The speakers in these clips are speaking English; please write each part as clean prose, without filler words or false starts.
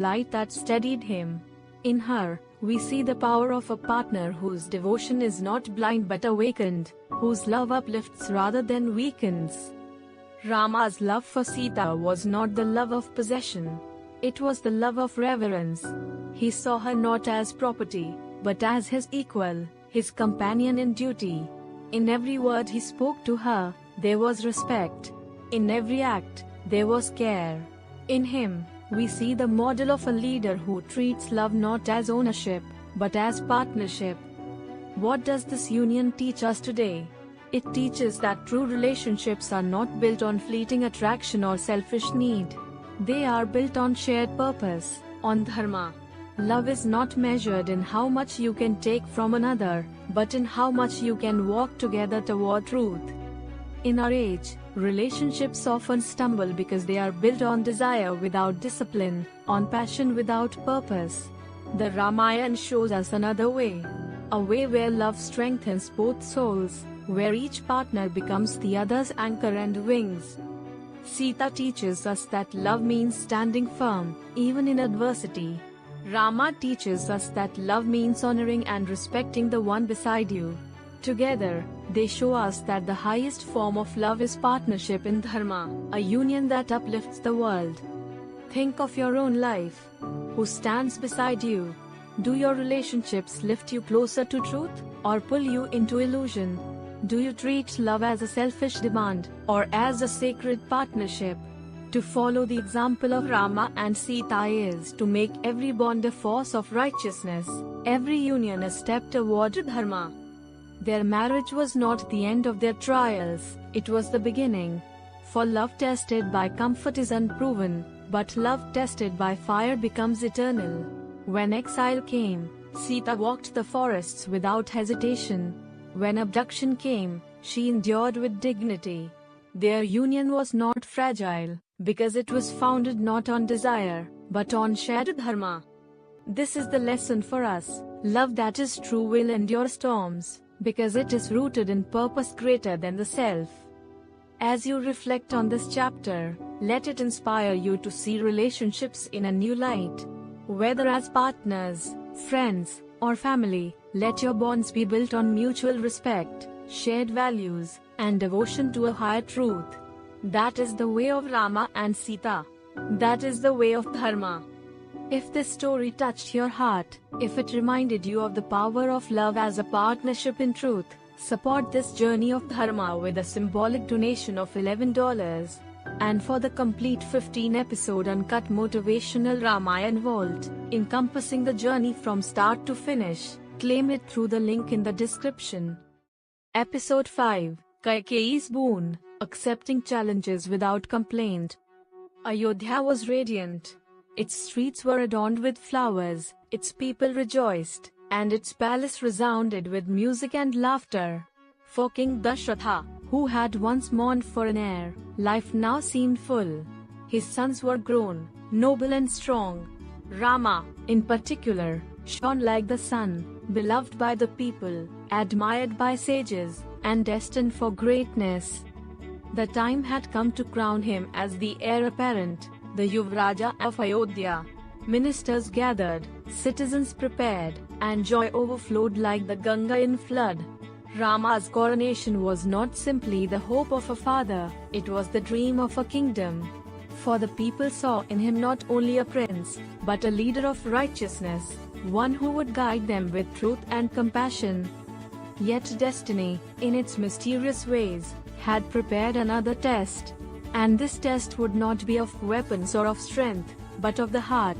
light that steadied him. In her, we see the power of a partner whose devotion is not blind but awakened, whose love uplifts rather than weakens. Rama's love for Sita was not the love of possession. It was the love of reverence. He saw her not as property, but as his equal, his companion in duty. In every word he spoke to her, there was respect. In every act, there was care. In him, we see the model of a leader who treats love not as ownership, but as partnership. What does this union teach us today? It teaches that true relationships are not built on fleeting attraction or selfish need. They are built on shared purpose, on dharma. Love is not measured in how much you can take from another, but in how much you can walk together toward truth. In our age, relationships often stumble because they are built on desire without discipline, on passion without purpose. The Ramayan shows us another way. A way where love strengthens both souls, where each partner becomes the other's anchor and wings. Sita teaches us that love means standing firm, even in adversity. Rama teaches us that love means honoring and respecting the one beside you. Together, they show us that the highest form of love is partnership in Dharma, a union that uplifts the world. Think of your own life. Who stands beside you? Do your relationships lift you closer to truth, or pull you into illusion? Do you treat love as a selfish demand, or as a sacred partnership? To follow the example of Rama and Sita is to make every bond a force of righteousness, every union a step toward Dharma. Their marriage was not the end of their trials, it was the beginning. For love tested by comfort is unproven, but love tested by fire becomes eternal. When exile came, Sita walked the forests without hesitation. When abduction came, she endured with dignity. Their union was not fragile, because it was founded not on desire, but on shared dharma. This is the lesson for us. Love that is true will endure storms, because it is rooted in purpose greater than the self. As you reflect on this chapter, let it inspire you to see relationships in a new light. Whether as partners, friends, or family, let your bonds be built on mutual respect, shared values, and devotion to a higher truth. That is the way of Rama and Sita. That is the way of Dharma. If this story touched your heart, if it reminded you of the power of love as a partnership in truth, support this journey of Dharma with a symbolic donation of $11. And for the complete 15-episode uncut motivational Ramayan Vault, encompassing the journey from start to finish, claim it through the link in the description. Episode 5, Kaikeyi's Boon, Accepting Challenges Without Complaint. Ayodhya was radiant. Its streets were adorned with flowers, its people rejoiced, and its palace resounded with music and laughter. For King Dashratha, who had once mourned for an heir, life now seemed full. His sons were grown, noble and strong. Rama, in particular, shone like the sun, beloved by the people, admired by sages, and destined for greatness. The time had come to crown him as the heir apparent, the Yuvraja of Ayodhya. Ministers gathered, citizens prepared, and joy overflowed like the Ganga in flood. Rama's coronation was not simply the hope of a father, it was the dream of a kingdom. For the people saw in him not only a prince, but a leader of righteousness, one who would guide them with truth and compassion. Yet destiny, in its mysterious ways, had prepared another test. And this test would not be of weapons or of strength, but of the heart.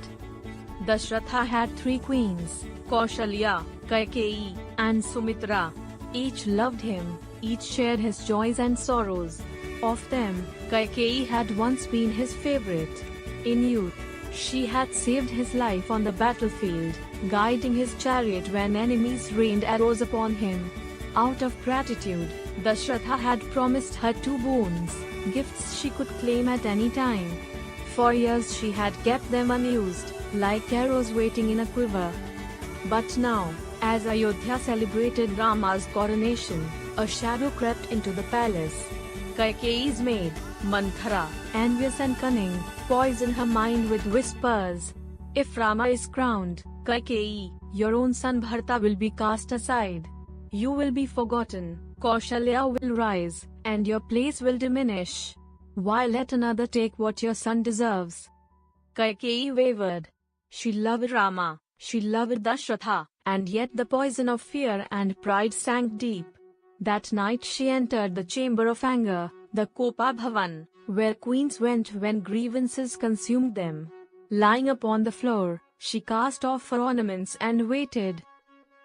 Dashratha had 3 queens, Kaushalya, Kaikeyi, and Sumitra. Each loved him, each shared his joys and sorrows. Of them, Kaikeyi had once been his favorite. In youth, she had saved his life on the battlefield, guiding his chariot when enemies rained arrows upon him. Out of gratitude, Dashratha had promised her 2 boons, gifts she could claim at any time. For years she had kept them unused, like arrows waiting in a quiver. But now, as Ayodhya celebrated Rama's coronation, a shadow crept into the palace. Kaikeyi's maid, Manthara, envious and cunning, poisoned her mind with whispers. If Rama is crowned, Kaikeyi, your own son Bharata will be cast aside. You will be forgotten, Kaushalya will rise, and your place will diminish. Why let another take what your son deserves? Kaikeyi wavered. She loved Rama, she loved Dashratha, and yet the poison of fear and pride sank deep. That night she entered the chamber of anger, the Kopa Bhavan, where queens went when grievances consumed them. Lying upon the floor, she cast off her ornaments and waited.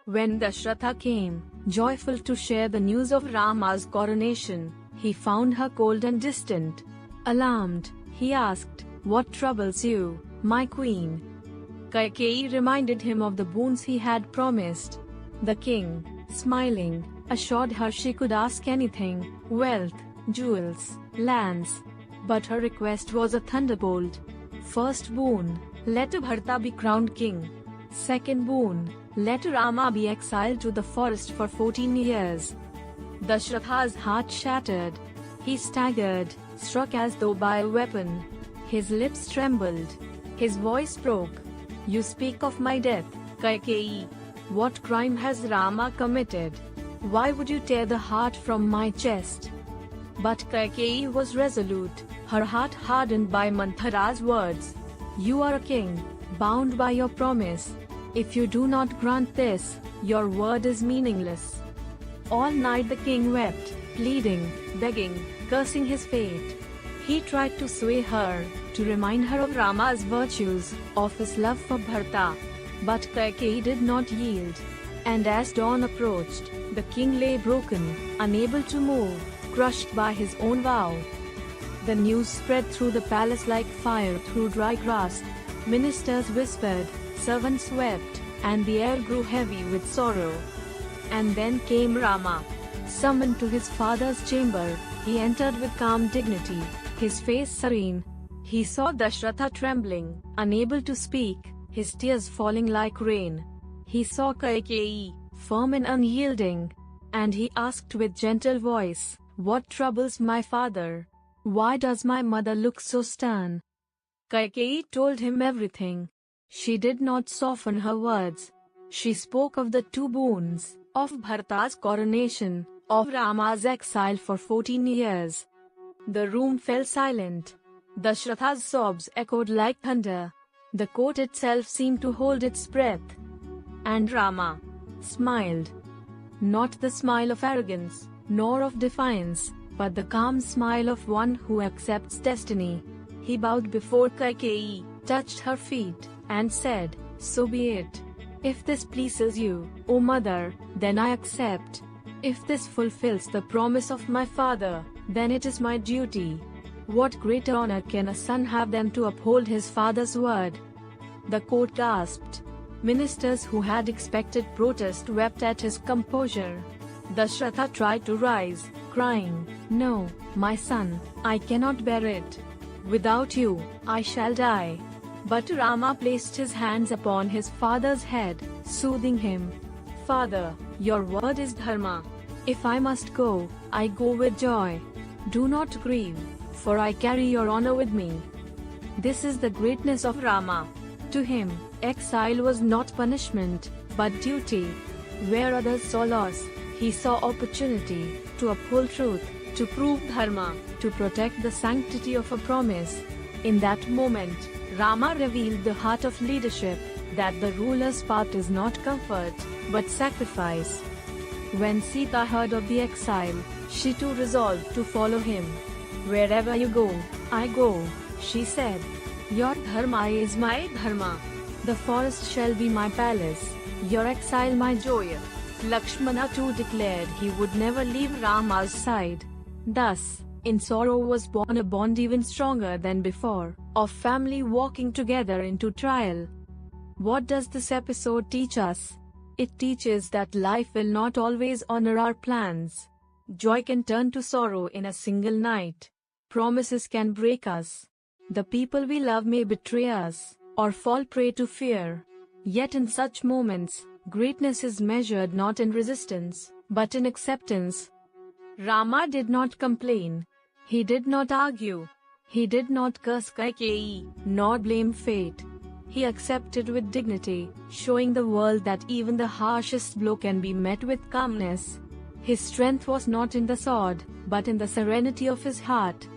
When Dashratha came, joyful to share the news of Rama's coronation, he found her cold and distant. Alarmed, he asked, "What troubles you, my queen?" Kaikeyi reminded him of the boons he had promised. The king, smiling, assured her she could ask anything, wealth, jewels, lands. But her request was a thunderbolt. First boon, let Bharata be crowned king. Second boon, let Rama be exiled to the forest for 14 years. Dashratha's heart shattered. He staggered, struck as though by a weapon. His lips trembled. His voice broke. "You speak of my death, Kaikeyi. What crime has Rama committed? Why would you tear the heart from my chest?" But Kaikeyi was resolute, her heart hardened by Manthara's words. "You are a king, bound by your promise. If you do not grant this, your word is meaningless." All night the king wept, pleading, begging, cursing his fate. He tried to sway her, to remind her of Rama's virtues, of his love for Bharata. But Kaikeyi did not yield. And as dawn approached, the king lay broken, unable to move, crushed by his own vow. The news spread through the palace like fire through dry grass. Ministers whispered, servants wept, and the air grew heavy with sorrow. And then came Rama. Summoned to his father's chamber, he entered with calm dignity, his face serene. He saw Dashratha trembling, unable to speak, his tears falling like rain. He saw Kaikeyi, firm and unyielding. And he asked with gentle voice, "What troubles my father? Why does my mother look so stern?" Kaikeyi told him everything. She did not soften her words. She spoke of the two boons, of Bharata's coronation, of Rama's exile for 14 years. The room fell silent. Dashratha's sobs echoed like thunder. The court itself seemed to hold its breath. And Rama smiled. Not the smile of arrogance, nor of defiance, but the calm smile of one who accepts destiny. He bowed before Kaikeyi, touched her feet, and said, "So be it. If this pleases you, O mother, then I accept. If this fulfills the promise of my father, then it is my duty." What greater honor can a son have than to uphold his father's word? The court gasped. Ministers who had expected protest wept at his composure. Dashratha tried to rise, crying, "No, my son, I cannot bear it. Without you, I shall die." But Rama placed his hands upon his father's head, soothing him. "Father, your word is Dharma. If I must go, I go with joy. Do not grieve, for I carry your honor with me." This is the greatness of Rama. To him, exile was not punishment, but duty. Where others saw loss, he saw opportunity, to uphold truth, to prove Dharma, to protect the sanctity of a promise. In that moment, Rama revealed the heart of leadership, that the ruler's path is not comfort, but sacrifice. When Sita heard of the exile, she too resolved to follow him. "Wherever you go, I go," she said. "Your dharma is my dharma. The forest shall be my palace, your exile my joy." Lakshmana too declared he would never leave Rama's side. Thus, in sorrow was born a bond even stronger than before, of family walking together into trial. What does this episode teach us? It teaches that life will not always honor our plans. Joy can turn to sorrow in a single night. Promises can break us. The people we love may betray us, or fall prey to fear. Yet in such moments, greatness is measured not in resistance, but in acceptance. Rama did not complain. He did not argue. He did not curse Kaikeyi, nor blame fate. He accepted with dignity, showing the world that even the harshest blow can be met with calmness. His strength was not in the sword, but in the serenity of his heart.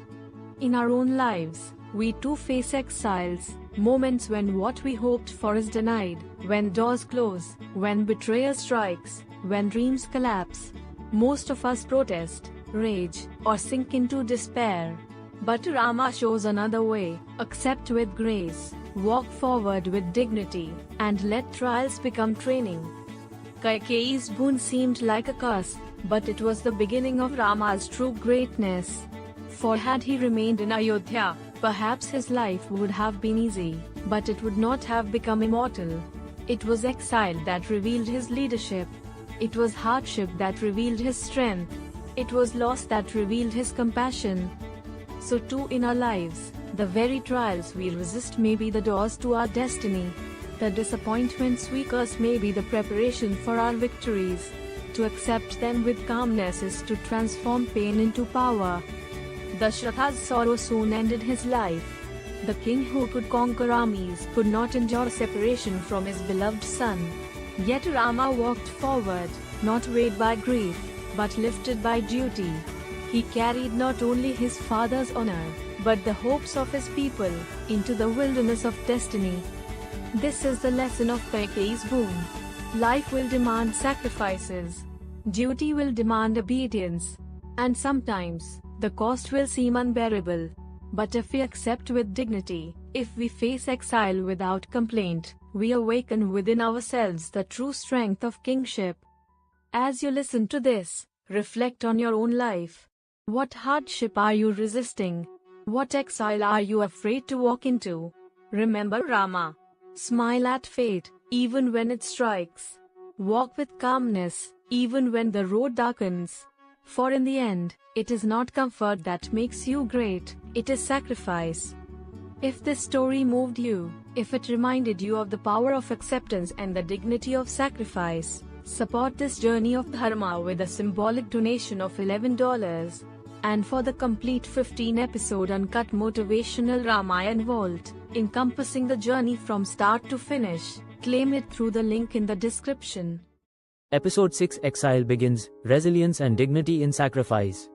In our own lives, we too face exiles, moments when what we hoped for is denied, when doors close, when betrayal strikes, when dreams collapse. Most of us protest, rage, or sink into despair. But Rama shows another way: accept with grace, walk forward with dignity, and let trials become training. Kaikeyi's boon seemed like a curse, but it was the beginning of Rama's true greatness. For had he remained in Ayodhya, perhaps his life would have been easy, but it would not have become immortal. It was exile that revealed his leadership. It was hardship that revealed his strength. It was loss that revealed his compassion. So too in our lives, the very trials we resist may be the doors to our destiny. The disappointments we curse may be the preparation for our victories. To accept them with calmness is to transform pain into power. Dasharatha's sorrow soon ended his life. The king who could conquer armies could not endure separation from his beloved son. Yet Rama walked forward, not weighed by grief, but lifted by duty. He carried not only his father's honor, but the hopes of his people, into the wilderness of destiny. This is the lesson of Kaikeyi's boon. Life will demand sacrifices. Duty will demand obedience. And sometimes, the cost will seem unbearable. But if we accept with dignity, if we face exile without complaint, we awaken within ourselves the true strength of kingship. As you listen to this, reflect on your own life. What hardship are you resisting? What exile are you afraid to walk into? Remember Rama. Smile at fate, even when it strikes. Walk with calmness, even when the road darkens. For in the end, it is not comfort that makes you great, it is sacrifice. If this story moved you, if it reminded you of the power of acceptance and the dignity of sacrifice, support this journey of Dharma with a symbolic donation of $11. And for the complete 15-episode uncut motivational Ramayan Vault, encompassing the journey from start to finish, claim it through the link in the description. Episode 6: Exile begins, Resilience and Dignity in Sacrifice.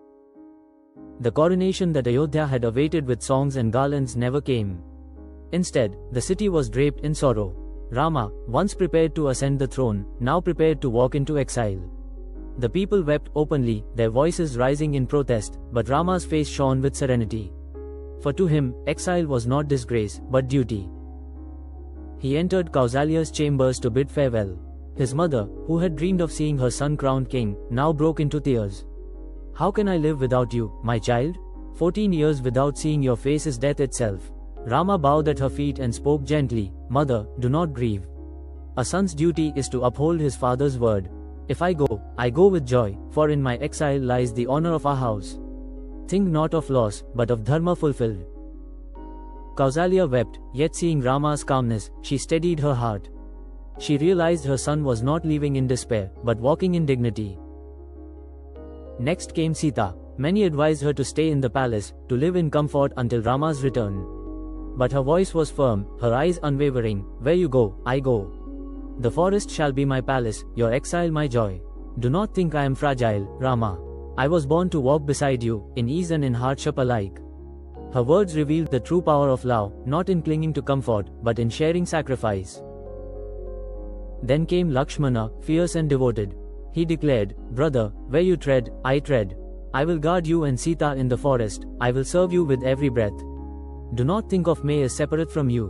The coronation that Ayodhya had awaited with songs and garlands never came. Instead, the city was draped in sorrow. Rama, once prepared to ascend the throne, now prepared to walk into exile. The people wept openly, their voices rising in protest, but Rama's face shone with serenity. For to him, exile was not disgrace, but duty. He entered Kausalya's chambers to bid farewell. His mother, who had dreamed of seeing her son crowned king, now broke into tears. "How can I live without you, my child? 14 years without seeing your face is death itself." Rama bowed at her feet and spoke gently, "Mother, do not grieve. A son's duty is to uphold his father's word. If I go with joy, for in my exile lies the honor of our house. Think not of loss, but of Dharma fulfilled." Kausalya wept, yet seeing Rama's calmness, she steadied her heart. She realized her son was not leaving in despair, but walking in dignity. Next came Sita. Many advised her to stay in the palace, to live in comfort until Rama's return. But her voice was firm, her eyes unwavering. "Where you go, I go. The forest shall be my palace, your exile my joy. Do not think I am fragile, Rama. I was born to walk beside you, in ease and in hardship alike." Her words revealed the true power of love, not in clinging to comfort, but in sharing sacrifice. Then came Lakshmana, fierce and devoted. He declared, "Brother, where you tread, I tread. I will guard you and Sita in the forest, I will serve you with every breath. Do not think of me as separate from you."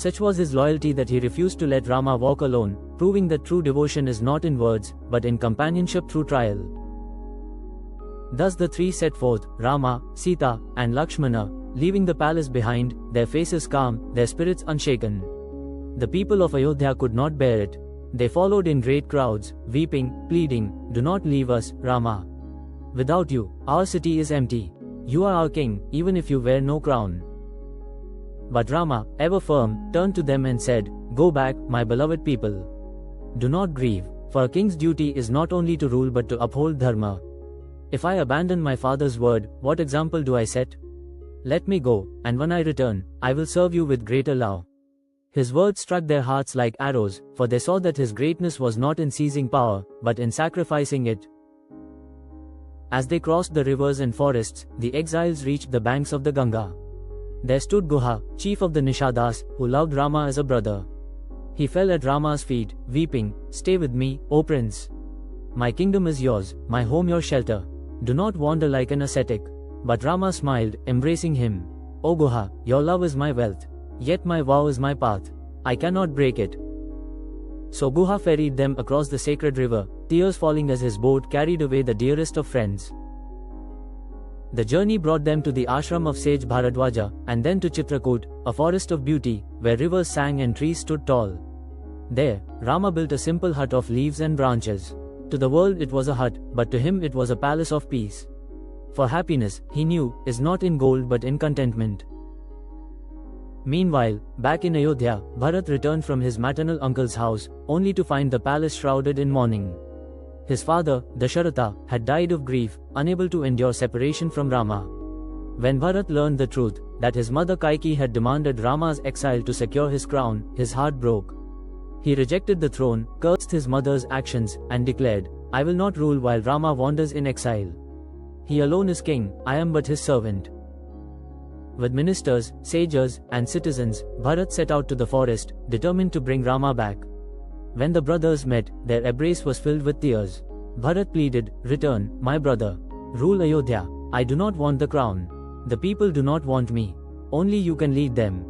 Such was his loyalty that he refused to let Rama walk alone, proving that true devotion is not in words, but in companionship through trial. Thus the three set forth, Rama, Sita, and Lakshmana, leaving the palace behind, their faces calm, their spirits unshaken. The people of Ayodhya could not bear it. They followed in great crowds, weeping, pleading, "Do not leave us, Rama. Without you, our city is empty. You are our king, even if you wear no crown." But Rama, ever firm, turned to them and said, "Go back, my beloved people. Do not grieve, for a king's duty is not only to rule but to uphold Dharma. If I abandon my father's word, what example do I set? Let me go, and when I return, I will serve you with greater love." His words struck their hearts like arrows, for they saw that his greatness was not in seizing power, but in sacrificing it. As they crossed the rivers and forests, the exiles reached the banks of the Ganga. There stood Guha, chief of the Nishadas, who loved Rama as a brother. He fell at Rama's feet, weeping, "Stay with me, O prince. My kingdom is yours, my home your shelter. Do not wander like an ascetic." But Rama smiled, embracing him. "O Guha, your love is my wealth. Yet my vow is my path. I cannot break it." So Guha ferried them across the sacred river, tears falling as his boat carried away the dearest of friends. The journey brought them to the ashram of sage Bharadwaja, and then to Chitrakoot, a forest of beauty, where rivers sang and trees stood tall. There, Rama built a simple hut of leaves and branches. To the world it was a hut, but to him it was a palace of peace. For happiness, he knew, is not in gold but in contentment. Meanwhile, back in Ayodhya, Bharat returned from his maternal uncle's house, only to find the palace shrouded in mourning. His father, Dasharatha, had died of grief, unable to endure separation from Rama. When Bharat learned the truth, that his mother Kaikeyi had demanded Rama's exile to secure his crown, his heart broke. He rejected the throne, cursed his mother's actions, and declared, "I will not rule while Rama wanders in exile. He alone is king, I am but his servant." With ministers, sages, and citizens, Bharat set out to the forest, determined to bring Rama back. When the brothers met, their embrace was filled with tears. Bharat pleaded, "Return, my brother. Rule Ayodhya. I do not want the crown. The people do not want me. Only you can lead them."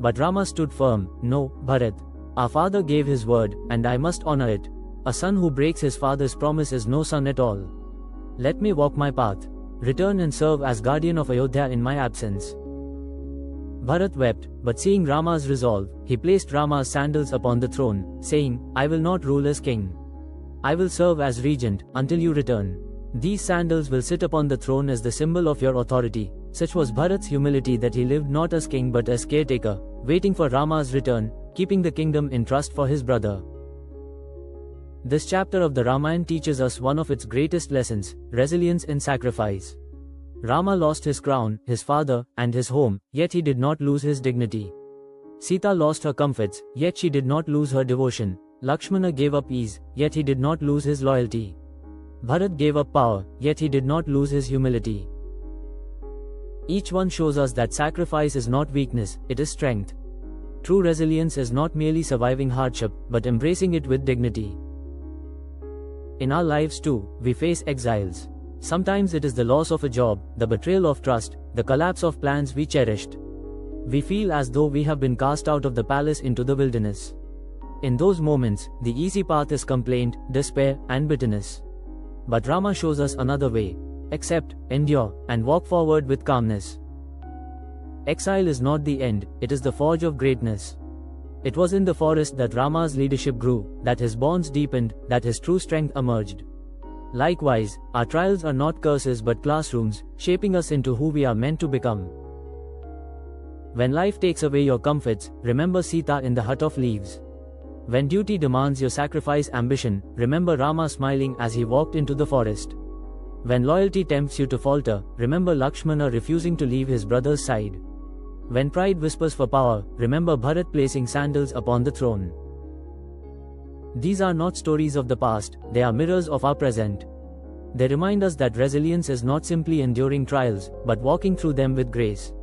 But Rama stood firm, "No, Bharat. Our father gave his word, and I must honor it. A son who breaks his father's promise is no son at all. Let me walk my path. Return and serve as guardian of Ayodhya in my absence." Bharat wept, but seeing Rama's resolve, he placed Rama's sandals upon the throne, saying, "I will not rule as king. I will serve as regent, until you return. These sandals will sit upon the throne as the symbol of your authority." Such was Bharat's humility that he lived not as king but as caretaker, waiting for Rama's return, keeping the kingdom in trust for his brother. This chapter of the Ramayan teaches us one of its greatest lessons: resilience in sacrifice. Rama lost his crown, his father, and his home, yet he did not lose his dignity. Sita lost her comforts, yet she did not lose her devotion. Lakshmana gave up ease, yet he did not lose his loyalty. Bharat gave up power, yet he did not lose his humility. Each one shows us that sacrifice is not weakness, it is strength. True resilience is not merely surviving hardship, but embracing it with dignity. In our lives too, we face exiles. Sometimes it is the loss of a job, the betrayal of trust, the collapse of plans we cherished. We feel as though we have been cast out of the palace into the wilderness. In those moments, the easy path is complaint, despair, and bitterness. But Rama shows us another way: accept, endure, and walk forward with calmness. Exile is not the end, it is the forge of greatness. It was in the forest that Rama's leadership grew, that his bonds deepened, that his true strength emerged. Likewise, our trials are not curses but classrooms, shaping us into who we are meant to become. When life takes away your comforts, remember Sita in the hut of leaves. When duty demands your sacrifice ambition, remember Rama smiling as he walked into the forest. When loyalty tempts you to falter, remember Lakshmana refusing to leave his brother's side. When pride whispers for power, remember Bharat placing sandals upon the throne. These are not stories of the past, they are mirrors of our present. They remind us that resilience is not simply enduring trials, but walking through them with grace.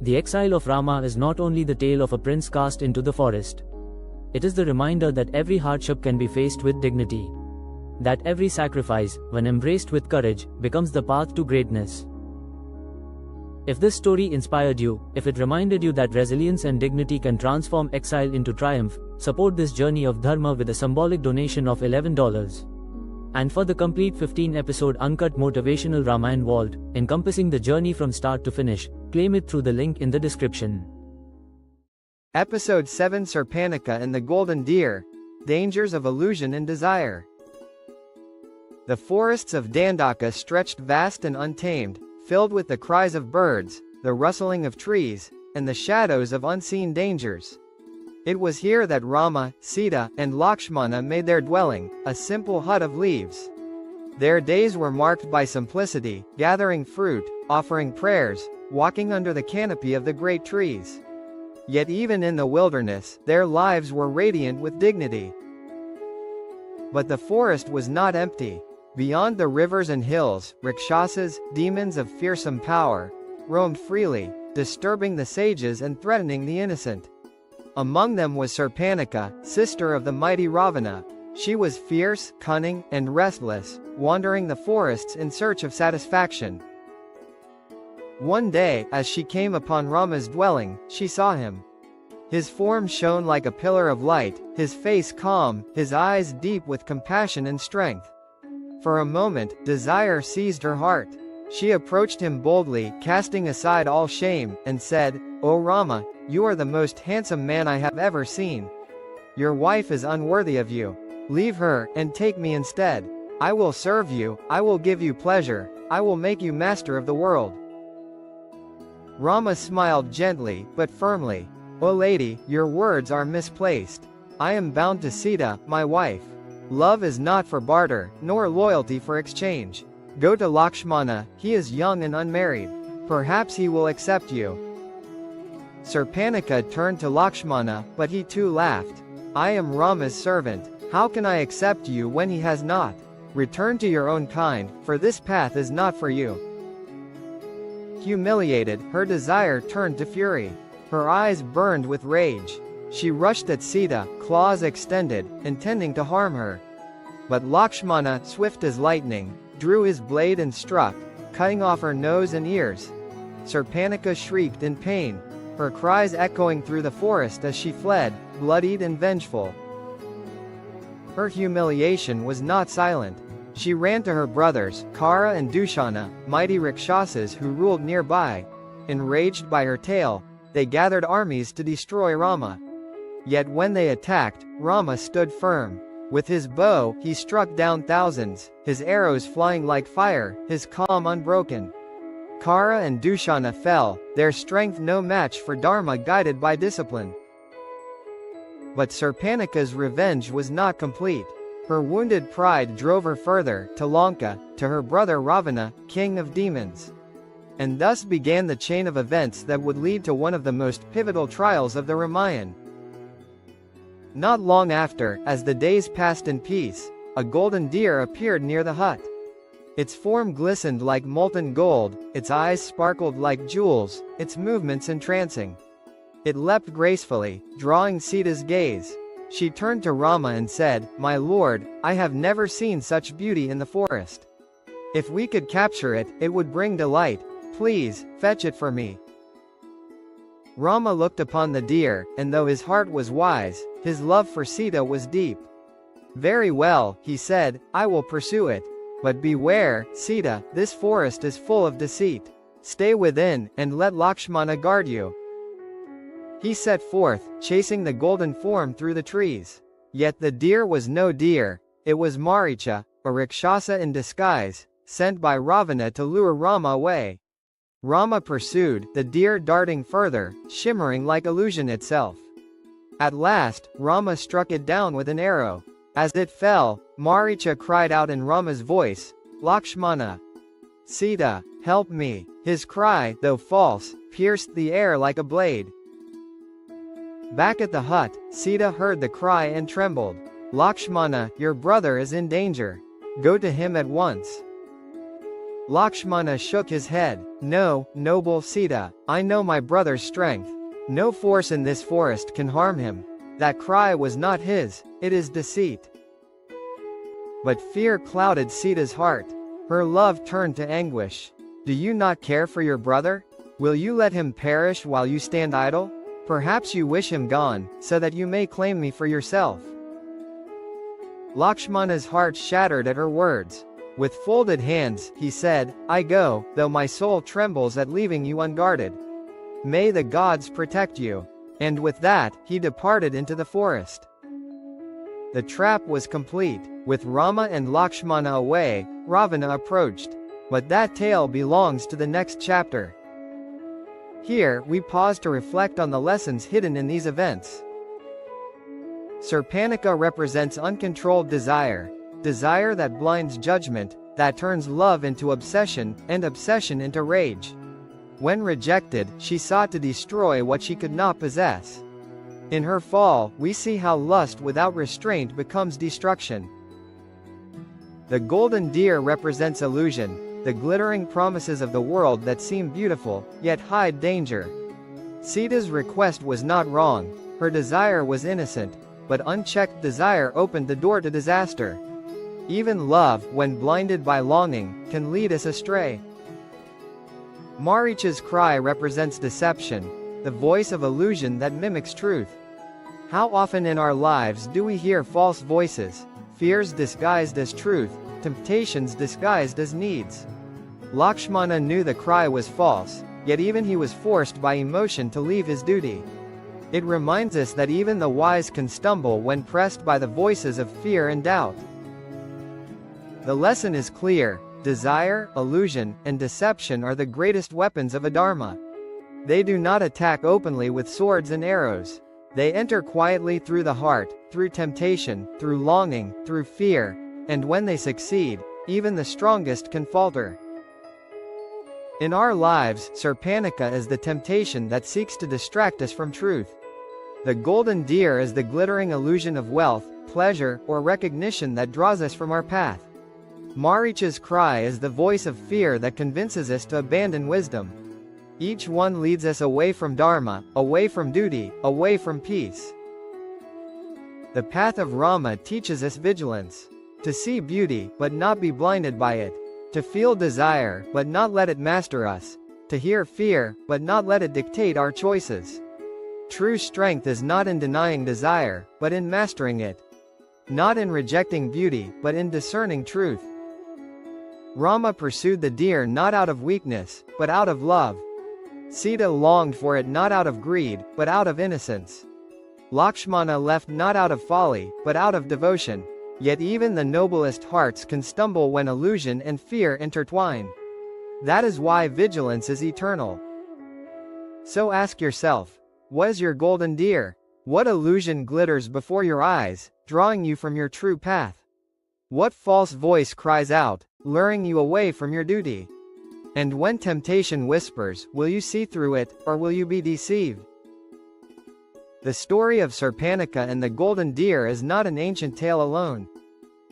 The exile of Rama is not only the tale of a prince cast into the forest. It is the reminder that every hardship can be faced with dignity. That every sacrifice, when embraced with courage, becomes the path to greatness. If this story inspired you, if it reminded you that resilience and dignity can transform exile into triumph, support this journey of Dharma with a symbolic donation of $11. And for the complete 15-episode uncut motivational Ramayan vault, encompassing the journey from start to finish, claim it through the link in the description. Episode 7: Sarpanika and the Golden Deer. Dangers of Illusion and Desire. The forests of Dandaka stretched vast and untamed, filled with the cries of birds, the rustling of trees, and the shadows of unseen dangers. It was here that Rama, Sita, and Lakshmana made their dwelling, a simple hut of leaves. Their days were marked by simplicity, gathering fruit, offering prayers, walking under the canopy of the great trees. Yet even in the wilderness, their lives were radiant with dignity. But the forest was not empty. Beyond the rivers and hills, Rakshasas, demons of fearsome power, roamed freely, disturbing the sages and threatening the innocent. Among them was Sarpanika, sister of the mighty Ravana. She was fierce, cunning, and restless, wandering the forests in search of satisfaction. One day, as she came upon Rama's dwelling, she saw him. His form shone like a pillar of light, his face calm, his eyes deep with compassion and strength. For a moment, desire seized her heart. She approached him boldly, casting aside all shame, and said, "O Rama, you are the most handsome man I have ever seen. Your wife is unworthy of you. Leave her, and take me instead. I will serve you, I will give you pleasure, I will make you master of the world." Rama smiled gently, but firmly. "O lady, your words are misplaced. I am bound to Sita, my wife. Love is not for barter, nor loyalty for exchange. Go to Lakshmana, he is young and unmarried. Perhaps he will accept you." Sarpanika turned to Lakshmana, but he too laughed. "I am Rama's servant. How can I accept you when he has not? Return to your own kind, for this path is not for you." Humiliated, her desire turned to fury. Her eyes burned with rage. She rushed at Sita, claws extended, intending to harm her. But Lakshmana, swift as lightning, drew his blade and struck, cutting off her nose and ears. Sarpanika shrieked in pain, her cries echoing through the forest as she fled, bloodied and vengeful. Her humiliation was not silent. She ran to her brothers, Kara and Dushana, mighty Rakshasas who ruled nearby. Enraged by her tale, they gathered armies to destroy Rama. Yet when they attacked, Rama stood firm. With his bow, he struck down thousands, his arrows flying like fire, his calm unbroken. Kara and Dushana fell, their strength no match for Dharma guided by discipline. But Sarpanika's revenge was not complete. Her wounded pride drove her further, to Lanka, to her brother Ravana, king of demons. And thus began the chain of events that would lead to one of the most pivotal trials of the Ramayan. Not long after, as the days passed in peace, a golden deer appeared near the hut. Its form glistened like molten gold, its eyes sparkled like jewels, its movements entrancing. It leapt gracefully, drawing Sita's gaze. She turned to Rama and said, "My lord, I have never seen such beauty in the forest. If we could capture it, it would bring delight. Please, fetch it for me." Rama looked upon the deer, and though his heart was wise, his love for Sita was deep. "Very well," he said, "I will pursue it. But beware, Sita, this forest is full of deceit. Stay within, and let Lakshmana guard you." He set forth, chasing the golden form through the trees. Yet the deer was no deer, it was Maricha, a Rakshasa in disguise, sent by Ravana to lure Rama away. Rama pursued, the deer darting further, shimmering like illusion itself. At last, Rama struck it down with an arrow. As it fell, Maricha cried out in Rama's voice, "Lakshmana! Sita, help me!" His cry, though false, pierced the air like a blade. Back at the hut, Sita heard the cry and trembled. "Lakshmana, your brother is in danger. Go to him at once." Lakshmana shook his head. "No, noble Sita, I know my brother's strength. No force in this forest can harm him. That cry was not his, it is deceit." But fear clouded Sita's heart. Her love turned to anguish. "Do you not care for your brother? Will you let him perish while you stand idle? Perhaps you wish him gone, so that you may claim me for yourself." Lakshmana's heart shattered at her words. With folded hands, he said, "I go, though my soul trembles at leaving you unguarded. May the gods protect you." And with that, he departed into the forest. The trap was complete. With Rama and Lakshmana away, Ravana approached. But that tale belongs to the next chapter. Here, we pause to reflect on the lessons hidden in these events. Sarpanika represents uncontrolled desire. Desire that blinds judgment, that turns love into obsession, and obsession into rage. When rejected, she sought to destroy what she could not possess. In her fall, we see how lust without restraint becomes destruction. The golden deer represents illusion, the glittering promises of the world that seem beautiful, yet hide danger. Sita's request was not wrong, her desire was innocent, but unchecked desire opened the door to disaster. Even love, when blinded by longing, can lead us astray. Maricha's cry represents deception, the voice of illusion that mimics truth. How often in our lives do we hear false voices, fears disguised as truth, temptations disguised as needs? Lakshmana knew the cry was false, yet even he was forced by emotion to leave his duty. It reminds us that even the wise can stumble when pressed by the voices of fear and doubt. The lesson is clear: desire, illusion, and deception are the greatest weapons of Dharma. They do not attack openly with swords and arrows. They enter quietly through the heart, through temptation, through longing, through fear, and when they succeed, even the strongest can falter. In our lives, Sarpanika is the temptation that seeks to distract us from truth. The golden deer is the glittering illusion of wealth, pleasure, or recognition that draws us from our path. Maricha's cry is the voice of fear that convinces us to abandon wisdom. Each one leads us away from Dharma, away from duty, away from peace. The path of Rama teaches us vigilance. To see beauty, but not be blinded by it. To feel desire, but not let it master us. To hear fear, but not let it dictate our choices. True strength is not in denying desire, but in mastering it. Not in rejecting beauty, but in discerning truth. Rama pursued the deer not out of weakness, but out of love. Sita longed for it not out of greed, but out of innocence. Lakshmana left not out of folly, but out of devotion. Yet even the noblest hearts can stumble when illusion and fear intertwine. That is why vigilance is eternal. So ask yourself, what is your golden deer? What illusion glitters before your eyes, drawing you from your true path? What false voice cries out, luring you away from your duty? And when temptation whispers, will you see through it, or will you be deceived? The story of Sarpanika and the golden deer is not an ancient tale alone.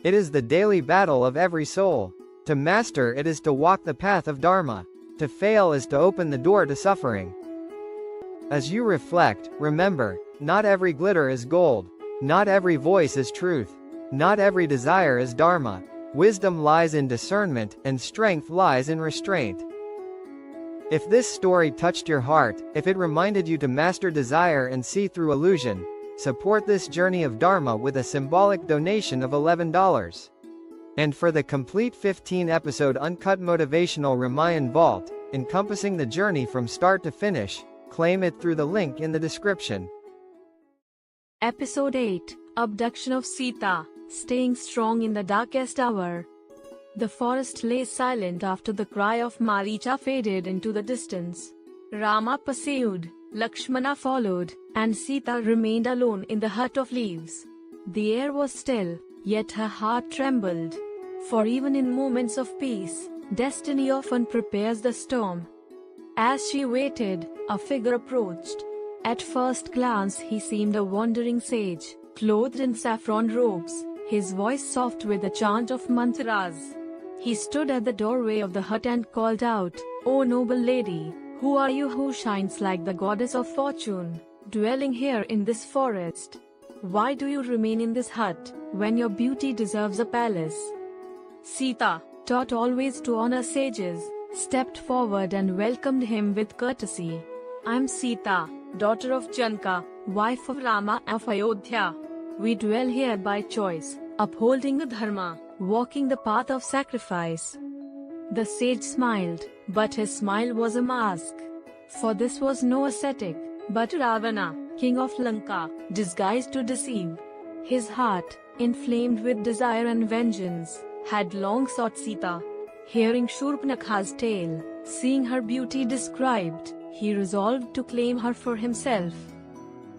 It is the daily battle of every soul. To master it is to walk the path of Dharma. To fail is to open the door to suffering. As you reflect, remember, not every glitter is gold. Not every voice is truth. Not every desire is Dharma. Wisdom lies in discernment, and strength lies in restraint. If this story touched your heart, if it reminded you to master desire and see through illusion, support this journey of Dharma with a symbolic donation of $11. And for the complete 15-episode uncut motivational Ramayan vault, encompassing the journey from start to finish, claim it through the link in the description. Episode 8, Abduction of Sita, Staying Strong in the Darkest Hour. The forest lay silent after the cry of Maricha faded into the distance. Rama pursued, Lakshmana followed, and Sita remained alone in the hut of leaves. The air was still, yet her heart trembled. For even in moments of peace, destiny often prepares the storm. As she waited, a figure approached. At first glance he seemed a wandering sage, clothed in saffron robes, his voice soft with a chant of mantras. He stood at the doorway of the hut and called out, "O noble lady, who are you who shines like the goddess of fortune, dwelling here in this forest? Why do you remain in this hut, when your beauty deserves a palace?" Sita, taught always to honor sages, stepped forward and welcomed him with courtesy. "I'm Sita, daughter of Janka, wife of Rama of Ayodhya. We dwell here by choice, upholding the Dharma, walking the path of sacrifice." The sage smiled, but his smile was a mask. For this was no ascetic, but Ravana, king of Lanka, disguised to deceive. His heart, inflamed with desire and vengeance, had long sought Sita. Hearing Shurpanakha's tale, seeing her beauty described, he resolved to claim her for himself.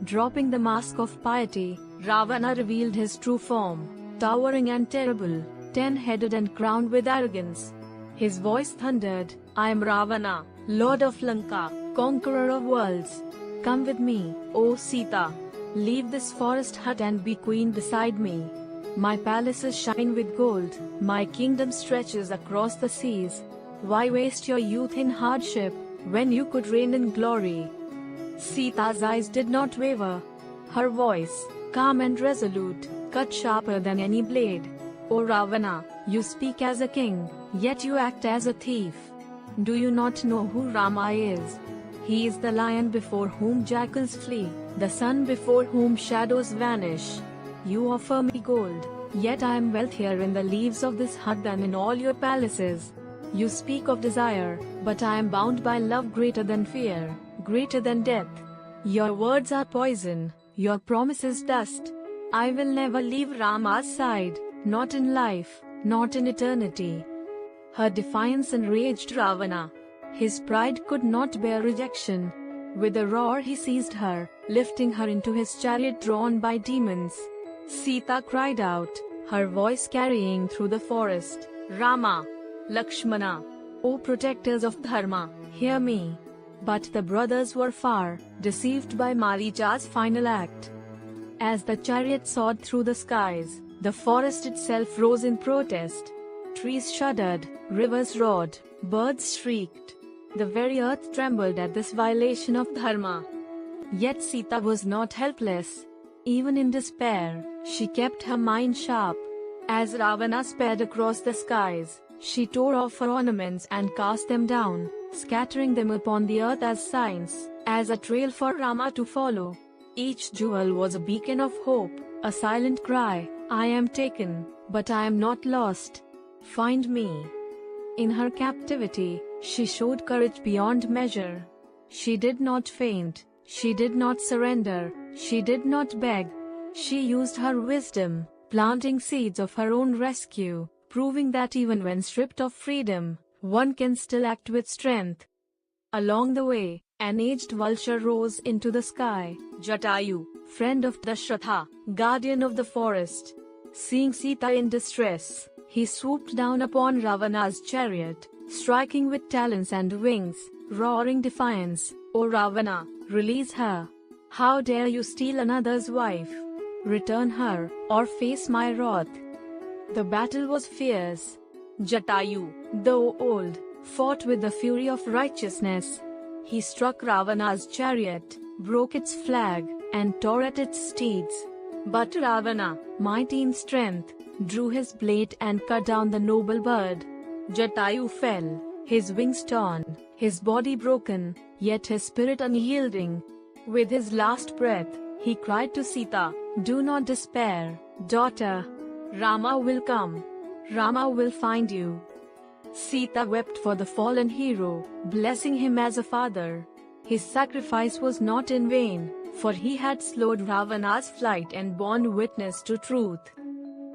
Dropping the mask of piety, Ravana revealed his true form, towering and terrible, 10-headed and crowned with arrogance. His voice thundered, I am Ravana, Lord of Lanka, conqueror of worlds. Come with me, O Sita. Leave this forest hut and be queen beside me. My palaces shine with gold, my kingdom stretches across the seas. Why waste your youth in hardship, when you could reign in glory? Sita's eyes did not waver. Her voice, calm and resolute, cut sharper than any blade. O Ravana, you speak as a king, yet you act as a thief. Do you not know who Rama is? He is the lion before whom jackals flee, the sun before whom shadows vanish. You offer me gold, yet I am wealthier in the leaves of this hut than in all your palaces. You speak of desire, but I am bound by love greater than fear, greater than death. Your words are poison, your promises dust. I will never leave Rama's side, not in life, not in eternity. Her defiance enraged Ravana. His pride could not bear rejection. With a roar he seized her, lifting her into his chariot drawn by demons. Sita cried out, her voice carrying through the forest, Rama, Lakshmana, O protectors of Dharma, hear me. But the brothers were far, deceived by Maricha's final act. As the chariot soared through the skies, the forest itself rose in protest. Trees shuddered, rivers roared, birds shrieked. The very earth trembled at this violation of Dharma. Yet Sita was not helpless. Even in despair, she kept her mind sharp. As Ravana sped across the skies, she tore off her ornaments and cast them down, scattering them upon the earth as signs, as a trail for Rama to follow. Each jewel was a beacon of hope, a silent cry, I am taken, but I am not lost. Find me. In her captivity, she showed courage beyond measure. She did not faint, she did not surrender, she did not beg. She used her wisdom, planting seeds of her own rescue, proving that even when stripped of freedom, one can still act with strength. Along the way, an aged vulture rose into the sky, Jatayu, friend of Dashratha, guardian of the forest. Seeing Sita in distress, he swooped down upon Ravana's chariot, striking with talons and wings, roaring defiance, O Ravana, release her. How dare you steal another's wife? Return her, or face my wrath. The battle was fierce. Jatayu, though old, fought with the fury of righteousness. He struck Ravana's chariot, broke its flag, and tore at its steeds. But Ravana, mighty in strength, drew his blade and cut down the noble bird. Jatayu fell, his wings torn, his body broken, yet his spirit unyielding. With his last breath, he cried to Sita, do not despair, daughter. Rama will come. Rama will find you. Sita wept for the fallen hero, blessing him as a father. His sacrifice was not in vain, for he had slowed Ravana's flight and borne witness to truth.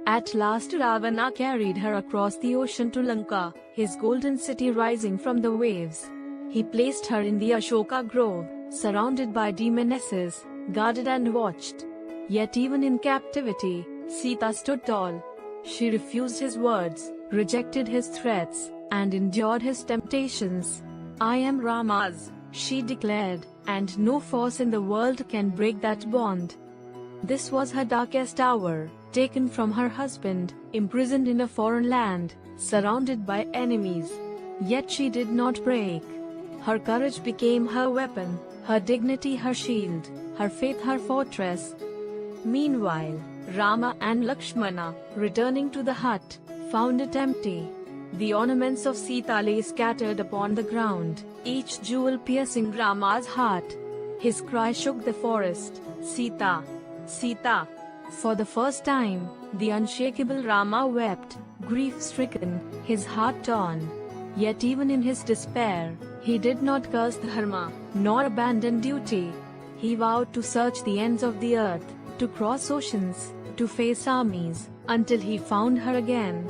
At last Ravana carried her across the ocean to Lanka, his golden city rising from the waves. He placed her in the Ashoka grove, surrounded by demonesses, guarded and watched. Yet even in captivity, Sita stood tall. She refused his words, rejected his threats, and endured his temptations. I am Rama's, she declared, and no force in the world can break that bond. This was her darkest hour, taken from her husband, imprisoned in a foreign land, surrounded by enemies. Yet she did not break. Her courage became her weapon, her dignity her shield, her faith her fortress. Meanwhile, Rama and Lakshmana, returning to the hut, found it empty. The ornaments of Sita lay scattered upon the ground, each jewel piercing Rama's heart. His cry shook the forest, Sita, Sita. For the first time, the unshakable Rama wept, grief-stricken, his heart torn. Yet even in his despair, he did not curse Dharma, nor abandon duty. He vowed to search the ends of the earth, to cross oceans, to face armies, until he found her again.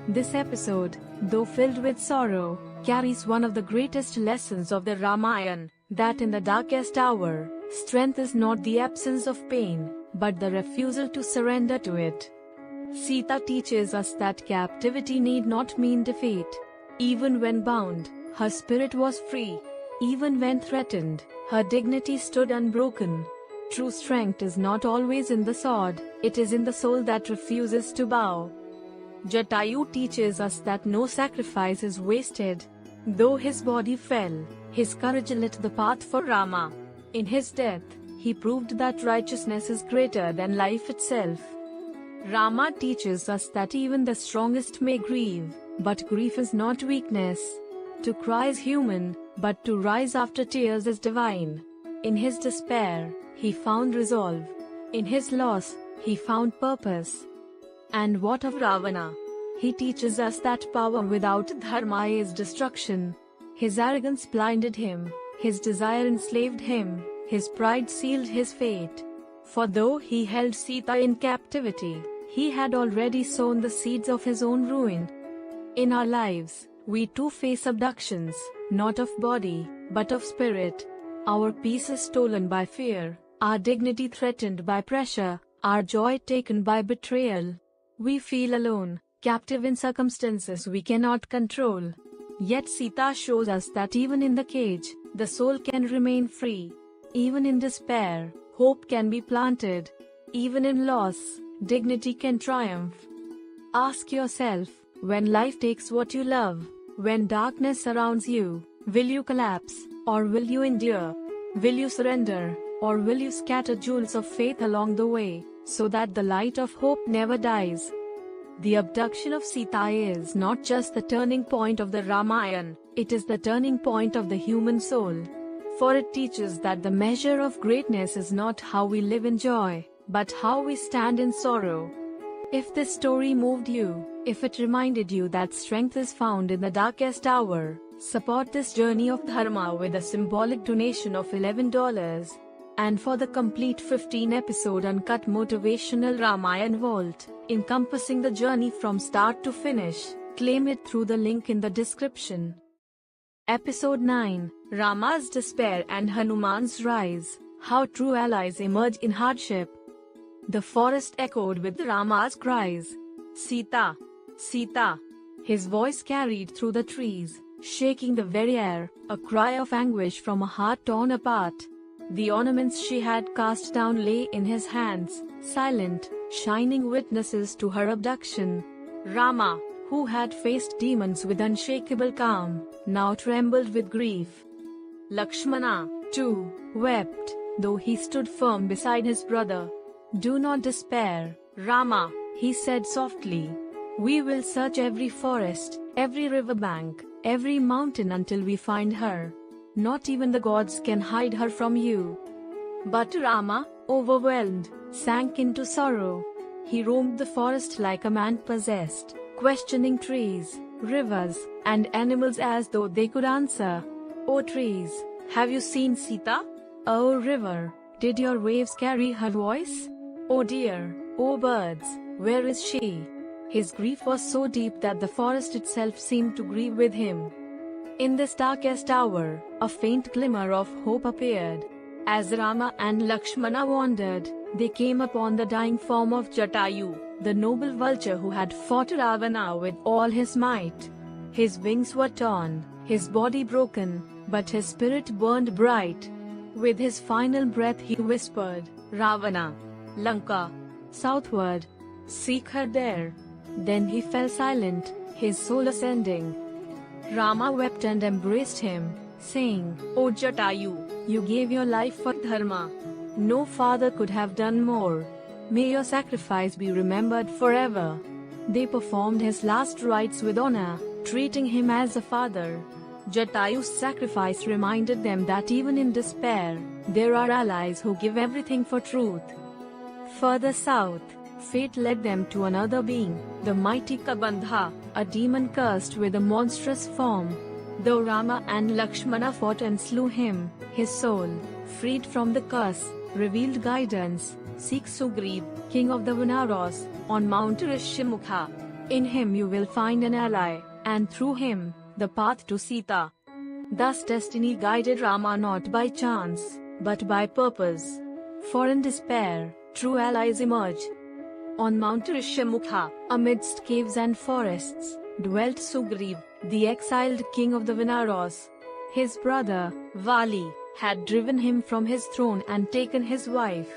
This episode, though filled with sorrow, carries one of the greatest lessons of the Ramayan, that in the darkest hour, strength is not the absence of pain, but the refusal to surrender to it. Sita teaches us that captivity need not mean defeat. Even when bound, Her spirit was free. Even when threatened, her dignity stood unbroken. True strength is not always in the sword, it is in the soul that refuses to bow. Jatayu teaches us that no sacrifice is wasted. Though his body fell, his courage lit the path for Rama. In his death, he proved that righteousness is greater than life itself. Rama teaches us that even the strongest may grieve, but grief is not weakness. To cry is human, but to rise after tears is divine. In his despair, he found resolve. In his loss, he found purpose. And what of Ravana? He teaches us that power without dharma is destruction. His arrogance blinded him, his desire enslaved him, his pride sealed his fate. For though he held Sita in captivity, he had already sown the seeds of his own ruin. In our lives, we too face abductions, not of body, but of spirit. Our peace is stolen by fear, our dignity threatened by pressure, our joy taken by betrayal. We feel alone, captive in circumstances we cannot control. Yet Sita shows us that even in the cage, the soul can remain free. Even in despair, hope can be planted. Even in loss, dignity can triumph. Ask yourself, when life takes what you love, when darkness surrounds you, will you collapse, or will you endure? Will you surrender, or will you scatter jewels of faith along the way, so that the light of hope never dies? The abduction of Sita is not just the turning point of the Ramayan, it is the turning point of the human soul. For it teaches that the measure of greatness is not how we live in joy, but how we stand in sorrow. If this story moved you, if it reminded you that strength is found in the darkest hour, support this journey of Dharma with a symbolic donation of $11. And for the complete 15-episode uncut motivational Ramayan Vault, encompassing the journey from start to finish, claim it through the link in the description. Episode 9, Rama's Despair and Hanuman's Rise, How True Allies Emerge in Hardship. The forest echoed with Rama's cries. Sita! Sita! His voice carried through the trees, shaking the very air, a cry of anguish from a heart torn apart. The ornaments she had cast down lay in his hands, silent, shining witnesses to her abduction. Rama, who had faced demons with unshakable calm, now trembled with grief. Lakshmana, too, wept, though he stood firm beside his brother. Do not despair, Rama, he said softly. We will search every forest, every riverbank, every mountain until we find her. Not even the gods can hide her from you. But Rama, overwhelmed, sank into sorrow. He roamed the forest like a man possessed, questioning trees, rivers, and animals as though they could answer. O trees, have you seen Sita? O river, did your waves carry her voice? O deer, O birds, where is she? His grief was so deep that the forest itself seemed to grieve with him. In this darkest hour, a faint glimmer of hope appeared. As Rama and Lakshmana wandered, they came upon the dying form of Jatayu, the noble vulture who had fought Ravana with all his might. His wings were torn, his body broken, but his spirit burned bright. With his final breath he whispered, Ravana, Lanka, southward, seek her there. Then he fell silent, his soul ascending. Rama wept and embraced him, saying, O Jatayu, you gave your life for Dharma. No father could have done more. May your sacrifice be remembered forever. They performed his last rites with honor, treating him as a father. Jatayu's sacrifice reminded them that even in despair, there are allies who give everything for truth. Further south, fate led them to another being, the mighty Kabandha, a demon cursed with a monstrous form. Though Rama and Lakshmana fought and slew him, his soul, freed from the curse, revealed guidance. Seek Sugriv, king of the Vanaros, on Mount Rishyamukha. In him you will find an ally, and through him, the path to Sita. Thus destiny guided Rama not by chance, but by purpose. For in despair, true allies emerge. On Mount Rishyamukha, amidst caves and forests, dwelt Sugriv, the exiled king of the Vanaros. His brother, Vali, had driven him from his throne and taken his wife.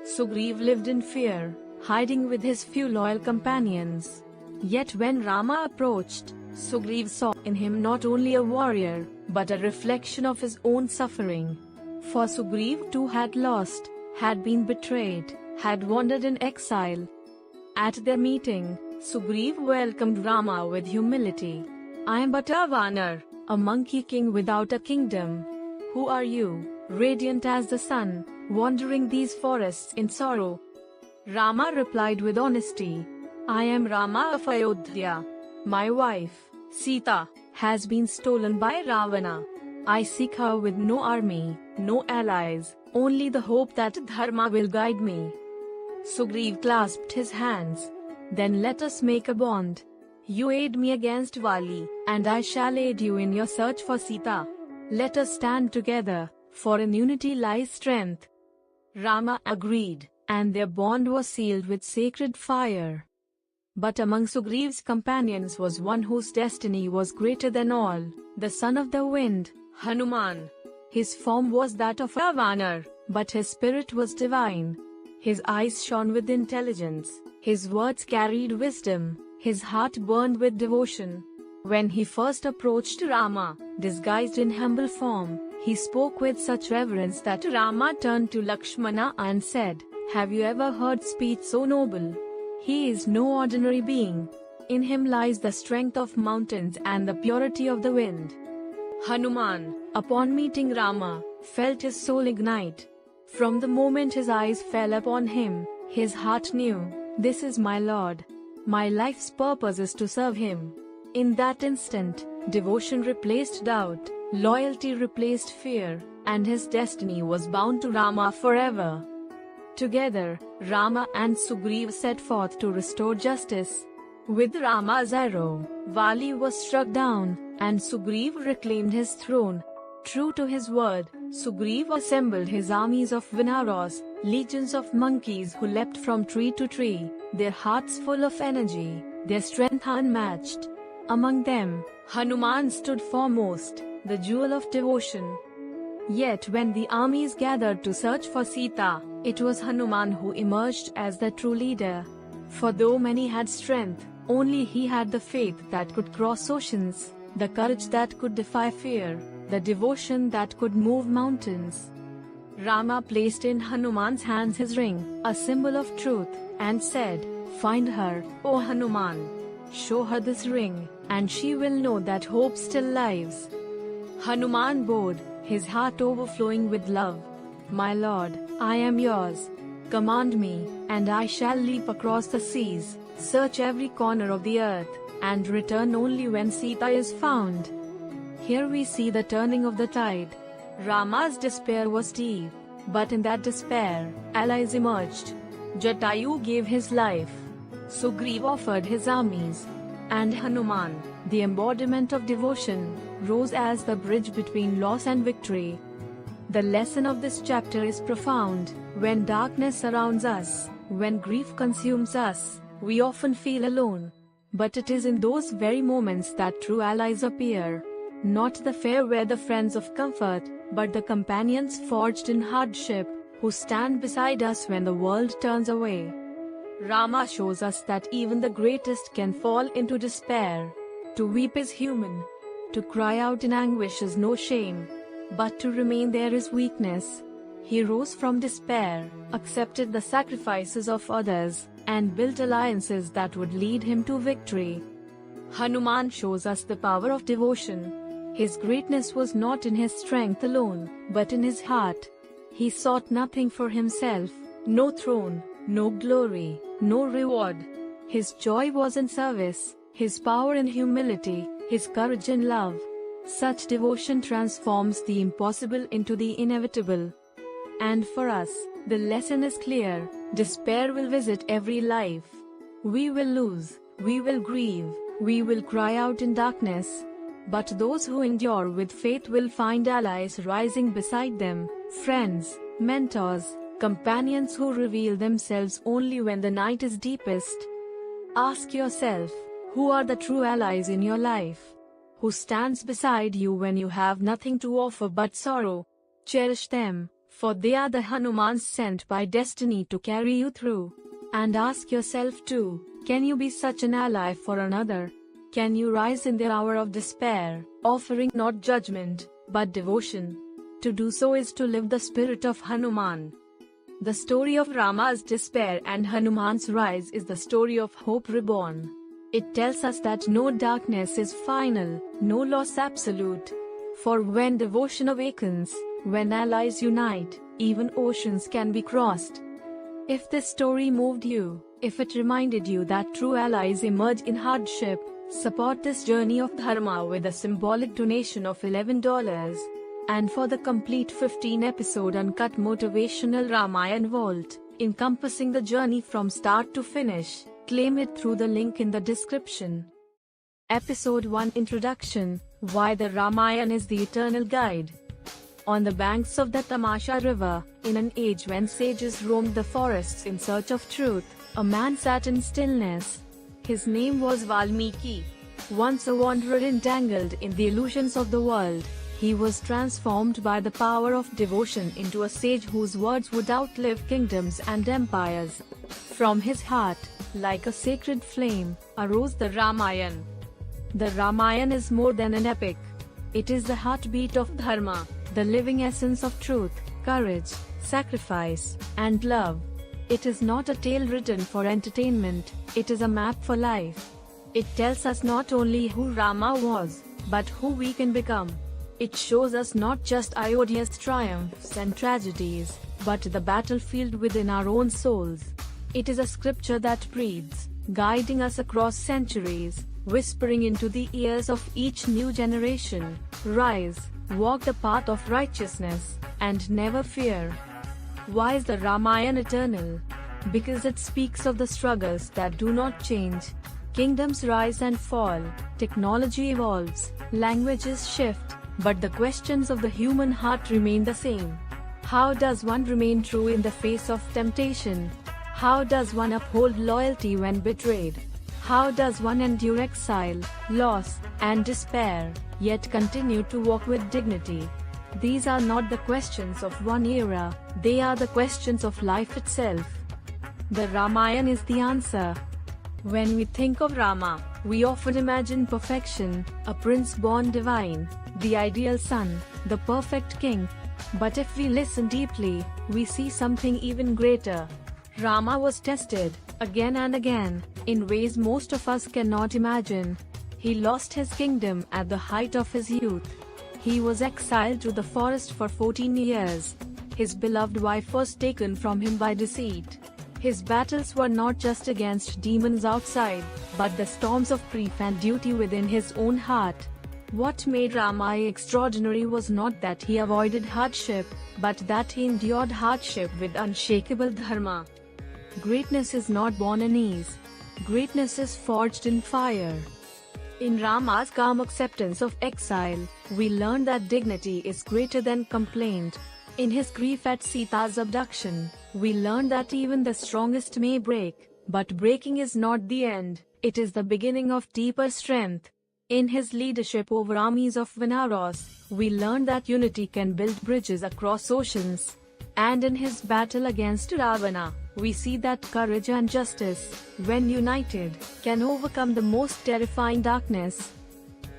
Sugriv lived in fear, hiding with his few loyal companions. Yet when Rama approached, Sugriv saw in him not only a warrior, but a reflection of his own suffering. For Sugriv too had lost, had been betrayed, had wandered in exile. At their meeting, Sugriv welcomed Rama with humility. "I am but a Vanar, a monkey king without a kingdom. Who are you, radiant as the sun, wandering these forests in sorrow?" Rama replied with honesty, "I am Rama of Ayodhya. My wife, Sita, has been stolen by Ravana. I seek her with no army, no allies, only the hope that Dharma will guide me." Sugriv clasped his hands. "Then let us make a bond. You aid me against Vali, and I shall aid you in your search for Sita. Let us stand together, for in unity lies strength." Rama agreed, and their bond was sealed with sacred fire. But among Sugriv's companions was one whose destiny was greater than all, the son of the wind, Hanuman. His form was that of a Vanar, but his spirit was divine. His eyes shone with intelligence, his words carried wisdom, his heart burned with devotion. When he first approached Rama, disguised in humble form, he spoke with such reverence that Rama turned to Lakshmana and said, "Have you ever heard speech so noble? He is no ordinary being. In him lies the strength of mountains and the purity of the wind." Hanuman, upon meeting Rama, felt his soul ignite. From the moment his eyes fell upon him, his heart knew, "This is my Lord. My life's purpose is to serve him." In that instant, devotion replaced doubt, loyalty replaced fear, and his destiny was bound to Rama forever. Together, Rama and Sugriv set forth to restore justice. With Rama's arrow, Vali was struck down, and Sugriv reclaimed his throne. True to his word, Sugriv assembled his armies of Vanaros, legions of monkeys who leapt from tree to tree, their hearts full of energy, their strength unmatched. Among them, Hanuman stood foremost, the jewel of devotion. Yet when the armies gathered to search for Sita, it was Hanuman who emerged as the true leader. For though many had strength, only he had the faith that could cross oceans, the courage that could defy fear, the devotion that could move mountains. Rama placed in Hanuman's hands his ring, a symbol of truth, and said, "Find her, O Hanuman. Show her this ring, and she will know that hope still lives." Hanuman bowed, his heart overflowing with love. "My Lord, I am yours. Command me, and I shall leap across the seas, search every corner of the earth, and return only when Sita is found." Here we see the turning of the tide. Rama's despair was deep, but in that despair, allies emerged. Jatayu gave his life. Sugriv offered his armies. And Hanuman, the embodiment of devotion, rose as the bridge between loss and victory. The lesson of this chapter is profound. When darkness surrounds us, when grief consumes us, we often feel alone. But it is in those very moments that true allies appear. Not the fair weather friends of comfort, but the companions forged in hardship, who stand beside us when the world turns away. Rama shows us that even the greatest can fall into despair. To weep is human. To cry out in anguish is no shame. But to remain there is weakness. He rose from despair, accepted the sacrifices of others, and built alliances that would lead him to victory. Hanuman shows us the power of devotion. His greatness was not in his strength alone, but in his heart. He sought nothing for himself, no throne, no glory, no reward. His joy was in service, his power in humility, his courage in love. Such devotion transforms the impossible into the inevitable. And for us, the lesson is clear: despair will visit every life. We will lose, we will grieve, we will cry out in darkness. But those who endure with faith will find allies rising beside them, friends, mentors, companions who reveal themselves only when the night is deepest. Ask yourself, Who are the true allies in your life? Who stands beside you when you have nothing to offer but sorrow? Cherish them, for they are the Hanumans sent by destiny to carry you through. And ask yourself too, can you be such an ally for another? Can you rise in their hour of despair, offering not judgment, but devotion? To do so is to live the spirit of Hanuman. The story of Rama's despair and Hanuman's rise is the story of hope reborn. It tells us that no darkness is final, no loss absolute. For when devotion awakens, when allies unite, even oceans can be crossed. If this story moved you, if it reminded you that true allies emerge in hardship, support this journey of Dharma with a symbolic donation of $11. And for the complete 15-episode uncut motivational Ramayan Vault, encompassing the journey from start to finish, claim it through the link in the description. Episode 1 Introduction: Why the Ramayan is the Eternal Guide. On the banks of the Tamasha River, in an age when sages roamed the forests in search of truth, a man sat in stillness. His name was Valmiki. Once a wanderer entangled in the illusions of the world, he was transformed by the power of devotion into a sage whose words would outlive kingdoms and empires. From his heart, like a sacred flame, arose the Ramayan. The Ramayan is more than an epic. It is the heartbeat of Dharma, the living essence of truth, courage, sacrifice, and love. It is not a tale written for entertainment, it is a map for life. It tells us not only who Rama was, but who we can become. It shows us not just Ayodhya's triumphs and tragedies, but the battlefield within our own souls. It is a scripture that breathes, guiding us across centuries, whispering into the ears of each new generation, "Rise, walk the path of righteousness, and never fear." Why is the Ramayan eternal? Because it speaks of the struggles that do not change. Kingdoms rise and fall, technology evolves, languages shift, but the questions of the human heart remain the same. How does one remain true in the face of temptation? How does one uphold loyalty when betrayed? How does one endure exile, loss, and despair, yet continue to walk with dignity? These are not the questions of one era, they are the questions of life itself. The Ramayan is the answer. When we think of Rama, we often imagine perfection, a prince born divine, the ideal son, the perfect king. But if we listen deeply, we see something even greater. Rama was tested, again and again, in ways most of us cannot imagine. He lost his kingdom at the height of his youth. He was exiled to the forest for 14 years. His beloved wife was taken from him by deceit. His battles were not just against demons outside, but the storms of grief and duty within his own heart. What made Rama extraordinary was not that he avoided hardship, but that he endured hardship with unshakable dharma. Greatness is not born in ease. Greatness is forged in fire. In Rama's calm acceptance of exile, we learn that dignity is greater than complaint. In his grief at Sita's abduction, we learn that even the strongest may break, but breaking is not the end, it is the beginning of deeper strength. In his leadership over armies of Vanaros, we learn that unity can build bridges across oceans. And in his battle against Ravana, we see that courage and justice, when united, can overcome the most terrifying darkness.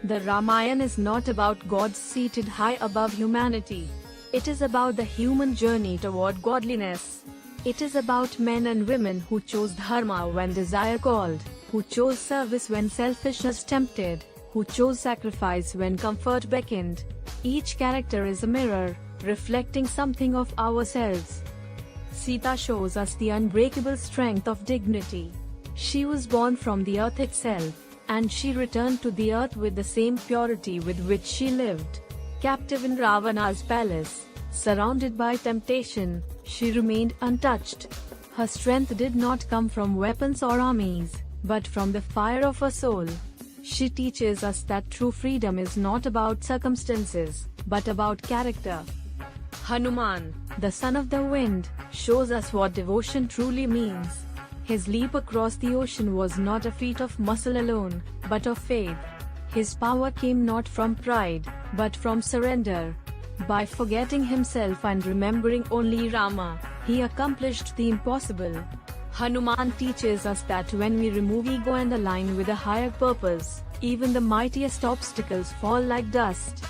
The Ramayan is not about gods seated high above humanity. It is about the human journey toward godliness. It is about men and women who chose dharma when desire called, who chose service when selfishness tempted, who chose sacrifice when comfort beckoned. Each character is a mirror, reflecting something of ourselves. Sita shows us the unbreakable strength of dignity. She was born from the earth itself, and she returned to the earth with the same purity with which she lived. Captive in Ravana's palace, surrounded by temptation, she remained untouched. Her strength did not come from weapons or armies, but from the fire of her soul. She teaches us that true freedom is not about circumstances, but about character. Hanuman, the son of the wind, shows us what devotion truly means. His leap across the ocean was not a feat of muscle alone, but of faith. His power came not from pride, but from surrender. By forgetting himself and remembering only Rama, he accomplished the impossible. Hanuman teaches us that when we remove ego and align with a higher purpose, even the mightiest obstacles fall like dust.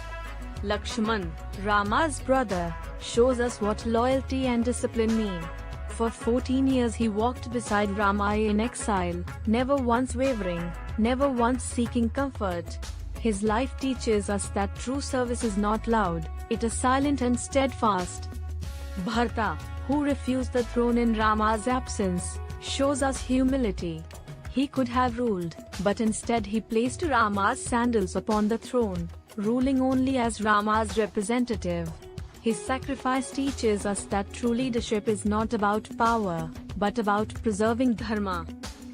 Lakshman, Rama's brother, shows us what loyalty and discipline mean. For 14 years he walked beside Rama in exile, never once wavering, never once seeking comfort. His life teaches us that true service is not loud, it is silent and steadfast. Bharata, who refused the throne in Rama's absence, shows us humility. He could have ruled, but instead he placed Rama's sandals upon the throne, ruling only as Rama's representative. His sacrifice teaches us that true leadership is not about power, but about preserving Dharma.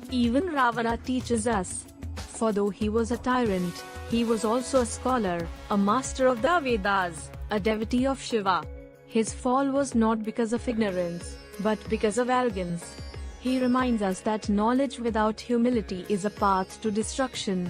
Even Ravana teaches us. For though he was a tyrant, he was also a scholar, a master of the Vedas, a devotee of Shiva. His fall was not because of ignorance, but because of arrogance. He reminds us that knowledge without humility is a path to destruction.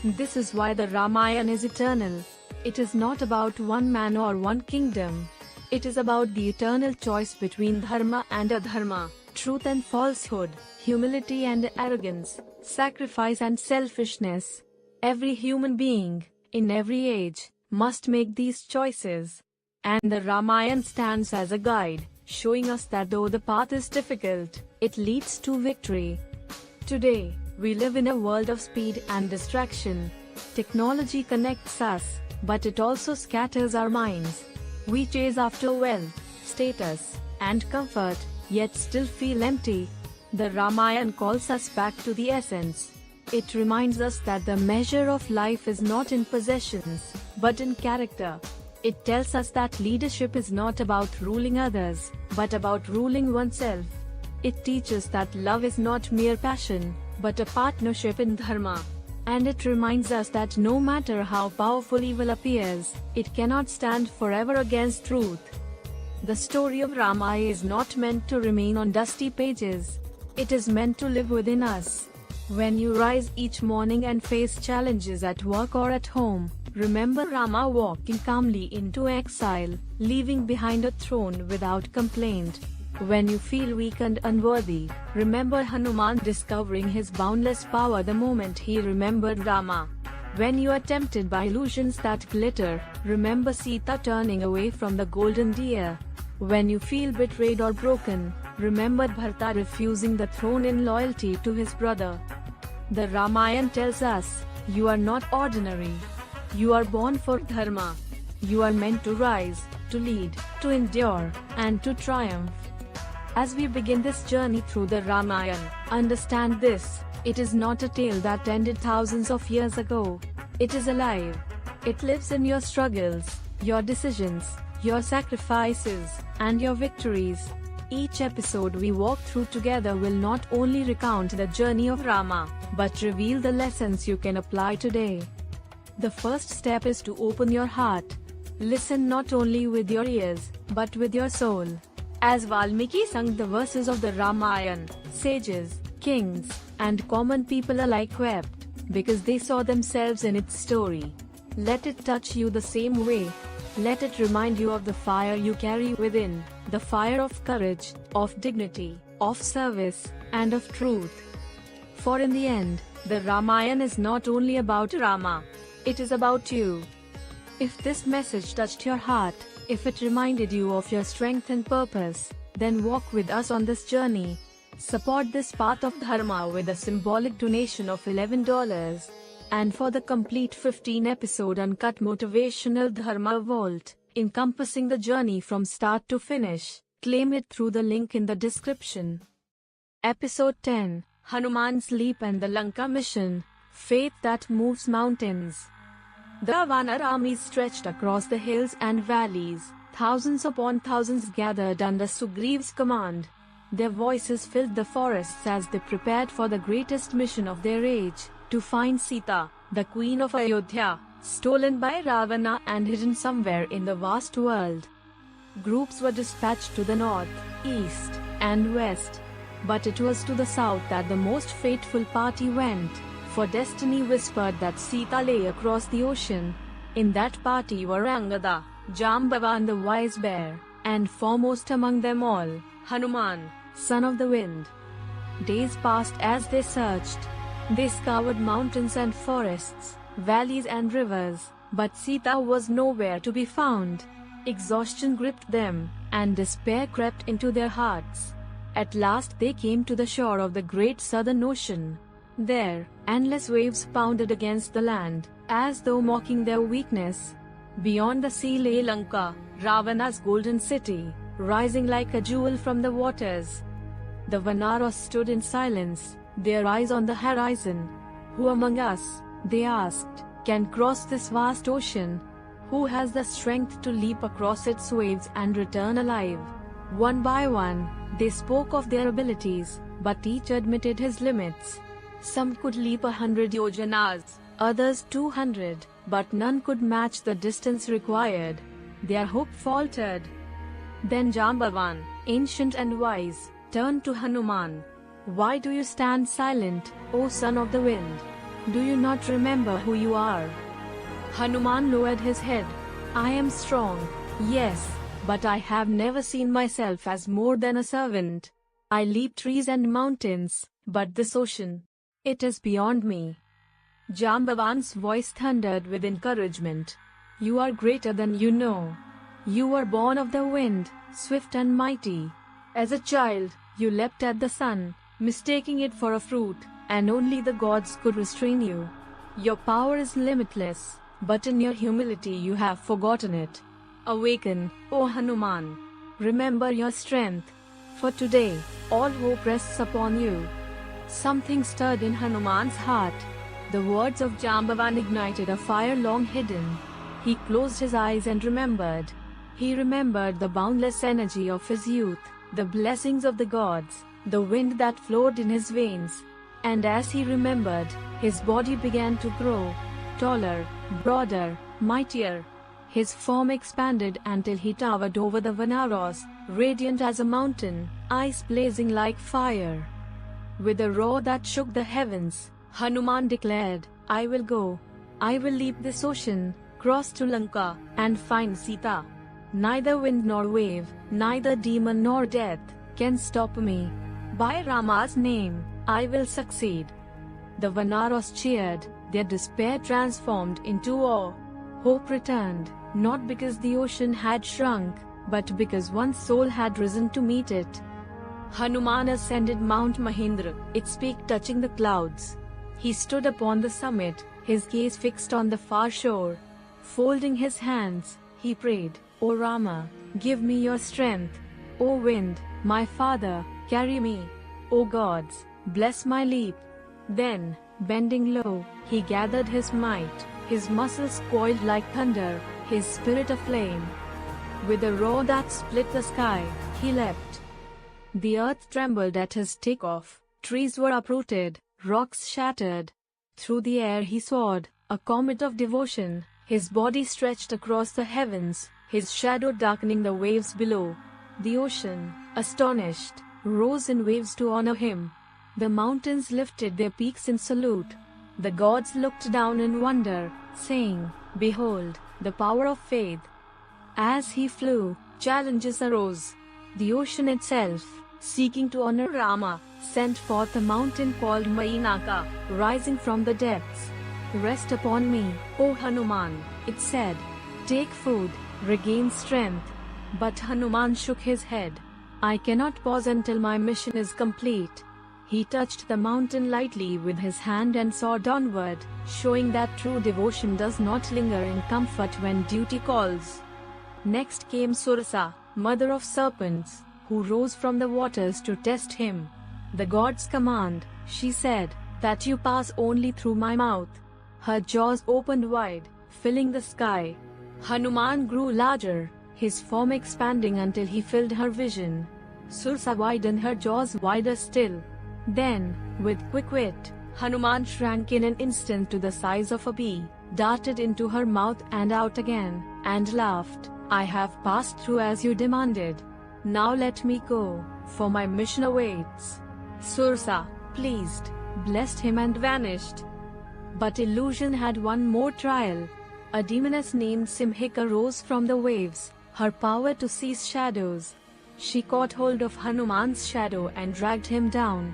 This is why the Ramayan is eternal. It is not about one man or one kingdom. It is about the eternal choice between dharma and adharma, truth and falsehood, humility and arrogance, sacrifice and selfishness. Every human being, in every age, must make these choices. And the Ramayan stands as a guide, showing us that though the path is difficult, it leads to victory. Today, we live in a world of speed and distraction. Technology connects us, but it also scatters our minds. We chase after wealth, status, and comfort, yet still feel empty. The Ramayan calls us back to the essence. It reminds us that the measure of life is not in possessions, but in character. It tells us that leadership is not about ruling others, but about ruling oneself. It teaches that love is not mere passion, but a partnership in dharma. And it reminds us that no matter how powerful evil appears, it cannot stand forever against truth. The story of Rama is not meant to remain on dusty pages. It is meant to live within us. When you rise each morning and face challenges at work or at home, remember Rama walking calmly into exile, leaving behind a throne without complaint. When you feel weak and unworthy, remember Hanuman discovering his boundless power the moment he remembered Rama. When you are tempted by illusions that glitter, remember Sita turning away from the golden deer. When you feel betrayed or broken, remember Bharata refusing the throne in loyalty to his brother. The Ramayan tells us, you are not ordinary. You are born for Dharma. You are meant to rise, to lead, to endure, and to triumph. As we begin this journey through the Ramayan, understand this: it is not a tale that ended thousands of years ago. It is alive. It lives in your struggles, your decisions, your sacrifices, and your victories. Each episode we walk through together will not only recount the journey of Rama, but reveal the lessons you can apply today. The first step is to open your heart. Listen not only with your ears, but with your soul. As Valmiki sung the verses of the Ramayan, sages, kings, and common people alike wept, because they saw themselves in its story. Let it touch you the same way. Let it remind you of the fire you carry within, the fire of courage, of dignity, of service, and of truth. For in the end, the Ramayan is not only about Rama, it is about you. If this message touched your heart, if it reminded you of your strength and purpose, then walk with us on this journey. Support this path of Dharma with a symbolic donation of $11. And for the complete 15-episode uncut motivational Dharma Vault, encompassing the journey from start to finish, claim it through the link in the description. Episode 10, Hanuman's Leap and the Lanka Mission, Faith that Moves Mountains. The Vanar armies stretched across the hills and valleys, thousands upon thousands gathered under Sugriva's command. Their voices filled the forests as they prepared for the greatest mission of their age, to find Sita, the queen of Ayodhya, stolen by Ravana and hidden somewhere in the vast world. Groups were dispatched to the north, east, and west. But it was to the south that the most fateful party went, for destiny whispered that Sita lay across the ocean. In that party were Angada, Jambavan the wise bear, and foremost among them all, Hanuman, son of the wind. Days passed as they searched. They scoured mountains and forests, valleys and rivers, but Sita was nowhere to be found. Exhaustion gripped them, and despair crept into their hearts. At last they came to the shore of the great southern ocean. There, endless waves pounded against the land, as though mocking their weakness. Beyond the sea lay Lanka, Ravana's golden city, rising like a jewel from the waters. The Vanaros stood in silence, their eyes on the horizon. Who among us, they asked, can cross this vast ocean? Who has the strength to leap across its waves and return alive? One by one, they spoke of their abilities, but each admitted his limits. Some could leap 100 yojanas, others 200, but none could match the distance required. Their hope faltered. Then Jambavan, ancient and wise, turned to Hanuman. Why do you stand silent, O son of the wind? Do you not remember who you are? Hanuman lowered his head. I am strong, yes, but I have never seen myself as more than a servant. I leap trees and mountains, but this ocean, it is beyond me. Jambavan's voice thundered with encouragement. You are greater than you know. You were born of the wind, swift and mighty. As a child, you leapt at the sun, mistaking it for a fruit, and only the gods could restrain you. Your power is limitless, but in your humility you have forgotten it. Awaken, O Hanuman. Remember your strength, for today, all hope rests upon you. Something stirred in Hanuman's heart. The words of Jambavan ignited a fire long hidden. He closed his eyes and remembered. He remembered the boundless energy of his youth, the blessings of the gods, the wind that flowed in his veins. And as he remembered, his body began to grow, taller, broader, mightier. His form expanded until he towered over the Vanaros, radiant as a mountain, eyes blazing like fire. With a roar that shook the heavens, Hanuman declared, I will go. I will leap this ocean, cross to Lanka, and find Sita. Neither wind nor wave, neither demon nor death, can stop me. By Rama's name, I will succeed. The Vanaros cheered, their despair transformed into awe. Hope returned, not because the ocean had shrunk, but because one soul had risen to meet it. Hanuman ascended Mount Mahendra, its peak touching the clouds. He stood upon the summit, his gaze fixed on the far shore. Folding his hands, he prayed, O Rama, give me your strength. O wind, my father, carry me. O gods, bless my leap. Then, bending low, he gathered his might, his muscles coiled like thunder, his spirit aflame. With a roar that split the sky, he leapt. The earth trembled at his takeoff, trees were uprooted, rocks shattered. Through the air he soared, a comet of devotion, his body stretched across the heavens, his shadow darkening the waves below. The ocean, astonished, rose in waves to honor him. The mountains lifted their peaks in salute. The gods looked down in wonder, saying, Behold, the power of faith. As he flew, challenges arose. The ocean itself, seeking to honor Rama, sent forth a mountain called Mainaka, rising from the depths. Rest upon me, O Hanuman, it said. Take food, regain strength. But Hanuman shook his head. I cannot pause until my mission is complete. He touched the mountain lightly with his hand and soared onward, showing that true devotion does not linger in comfort when duty calls. Next came Surasa, mother of serpents, who rose from the waters to test him. The gods command, she said, that you pass only through my mouth. Her jaws opened wide, filling the sky. Hanuman grew larger, his form expanding until he filled her vision. Sursa widened her jaws wider still. Then, with quick wit, Hanuman shrank in an instant to the size of a bee, darted into her mouth and out again, and laughed. I have passed through as you demanded. Now let me go, for my mission awaits. Sursa, pleased, blessed him and vanished. But illusion had one more trial. A demoness named Simhika rose from the waves, her power to seize shadows. She caught hold of Hanuman's shadow and dragged him down.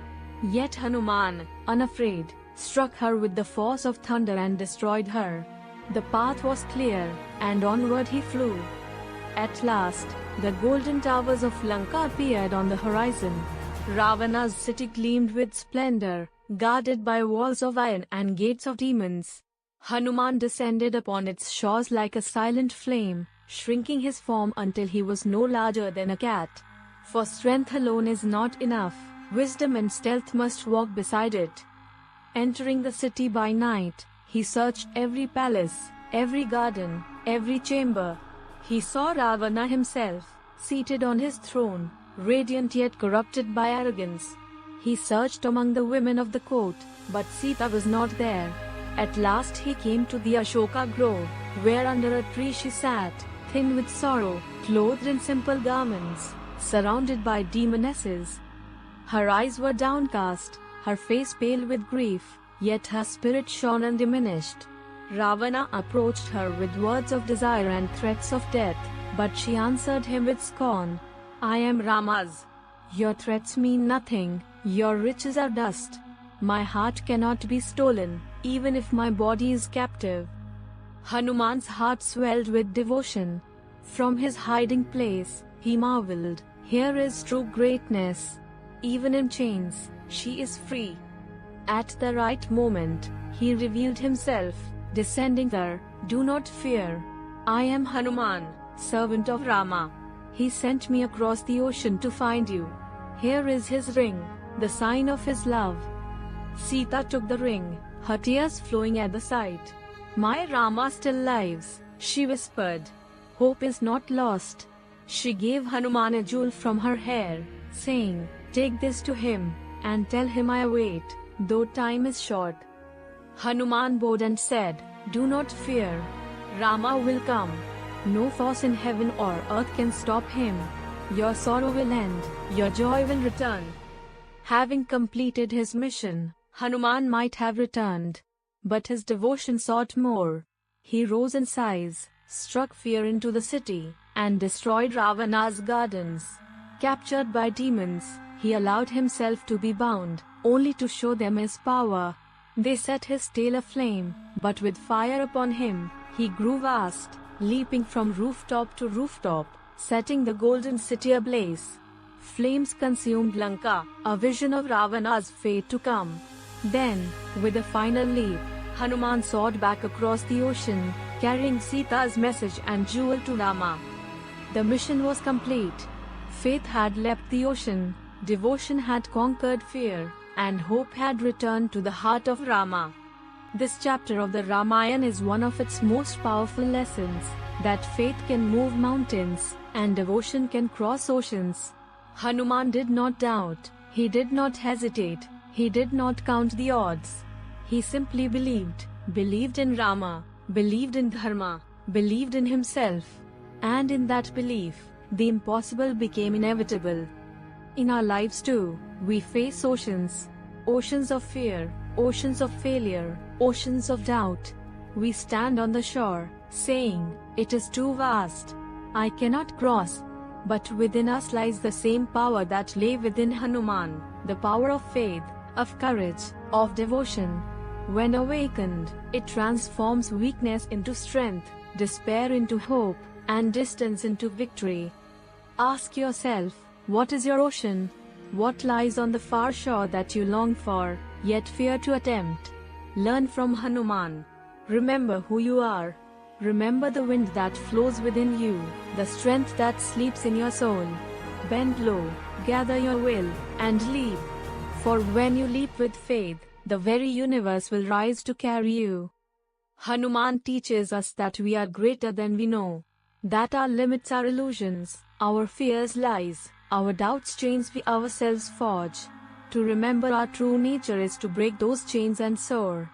Yet Hanuman, unafraid, struck her with the force of thunder and destroyed her. The path was clear, and onward he flew. At last, the golden towers of Lanka appeared on the horizon. Ravana's city gleamed with splendor, guarded by walls of iron and gates of demons. Hanuman descended upon its shores like a silent flame, shrinking his form until he was no larger than a cat. For strength alone is not enough, wisdom and stealth must walk beside it. Entering the city by night, he searched every palace, every garden, every chamber. He saw Ravana himself, seated on his throne, radiant yet corrupted by arrogance. He searched among the women of the court, but Sita was not there. At last he came to the Ashoka grove, where under a tree she sat, thin with sorrow, clothed in simple garments, surrounded by demonesses. Her eyes were downcast, her face pale with grief, yet her spirit shone undiminished. Ravana approached her with words of desire and threats of death, but she answered him with scorn. I am Rama's. Your threats mean nothing, your riches are dust. My heart cannot be stolen, even if my body is captive. Hanuman's heart swelled with devotion. From his hiding place, he marveled, here is true greatness. Even in chains, she is free. At the right moment, he revealed himself, descending there. Do not fear. I am Hanuman, servant of Rama. He sent me across the ocean to find you. Here is his ring, the sign of his love. Sita took the ring, her tears flowing at the sight. My Rama still lives, she whispered. Hope is not lost. She gave Hanuman a jewel from her hair, saying, take this to him, and tell him I await, though time is short. Hanuman bowed and said, do not fear. Rama will come. No force in heaven or earth can stop him. Your sorrow will end, your joy will return. Having completed his mission, Hanuman might have returned. But his devotion sought more. He rose in size, struck fear into the city, and destroyed Ravana's gardens. Captured by demons, he allowed himself to be bound, only to show them his power. They set his tail aflame, but with fire upon him, he grew vast, leaping from rooftop to rooftop, setting the golden city ablaze. Flames consumed Lanka, a vision of Ravana's fate to come. Then, with a final leap, Hanuman soared back across the ocean, carrying Sita's message and jewel to Rama. The mission was complete. Faith had leapt the ocean, devotion had conquered fear, and hope had returned to the heart of Rama. This chapter of the Ramayan is one of its most powerful lessons, that faith can move mountains, and devotion can cross oceans. Hanuman did not doubt, he did not hesitate, he did not count the odds. He simply believed in Rama, believed in Dharma, believed in himself. And in that belief, the impossible became inevitable. In our lives too, we face oceans. Oceans of fear, oceans of failure, oceans of doubt. We stand on the shore, saying, it is too vast. I cannot cross. But within us lies the same power that lay within Hanuman, the power of faith, of courage, of devotion. When awakened, it transforms weakness into strength, despair into hope, and distance into victory. Ask yourself, what is your ocean? What lies on the far shore that you long for, yet fear to attempt? Learn from Hanuman. Remember who you are. Remember the wind that flows within you, the strength that sleeps in your soul. Bend low, gather your will, and leap. For when you leap with faith, the very universe will rise to carry you. Hanuman teaches us that we are greater than we know, that our limits are illusions, our fears lies, our doubts chains we ourselves forge. To remember our true nature is to break those chains and soar.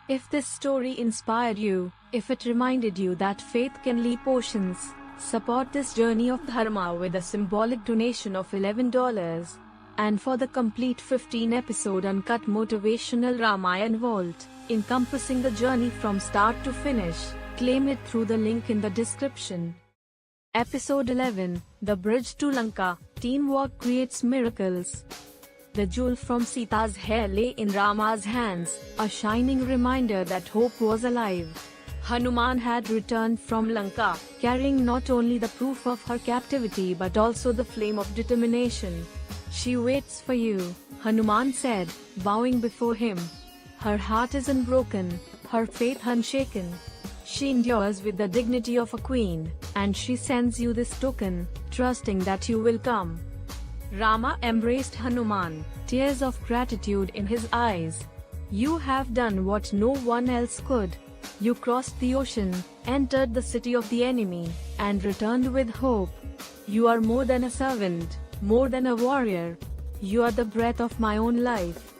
If this story inspired you, if it reminded you that faith can leap oceans, support this journey of Dharma with a symbolic donation of $11. And for the complete 15-episode uncut motivational Ramayan Vault, encompassing the journey from start to finish, claim it through the link in the description. Episode 11, The Bridge to Lanka, Teamwork Creates Miracles. The jewel from Sita's hair lay in Rama's hands, a shining reminder that hope was alive. Hanuman had returned from Lanka, carrying not only the proof of her captivity but also the flame of determination. She waits for you, Hanuman said, bowing before him. Her heart is unbroken, her faith unshaken. She endures with the dignity of a queen, and she sends you this token, trusting that you will come. Rama embraced Hanuman, tears of gratitude in his eyes. You have done what no one else could. You crossed the ocean, entered the city of the enemy, and returned with hope. You are more than a servant, more than a warrior. You are the breath of my own life.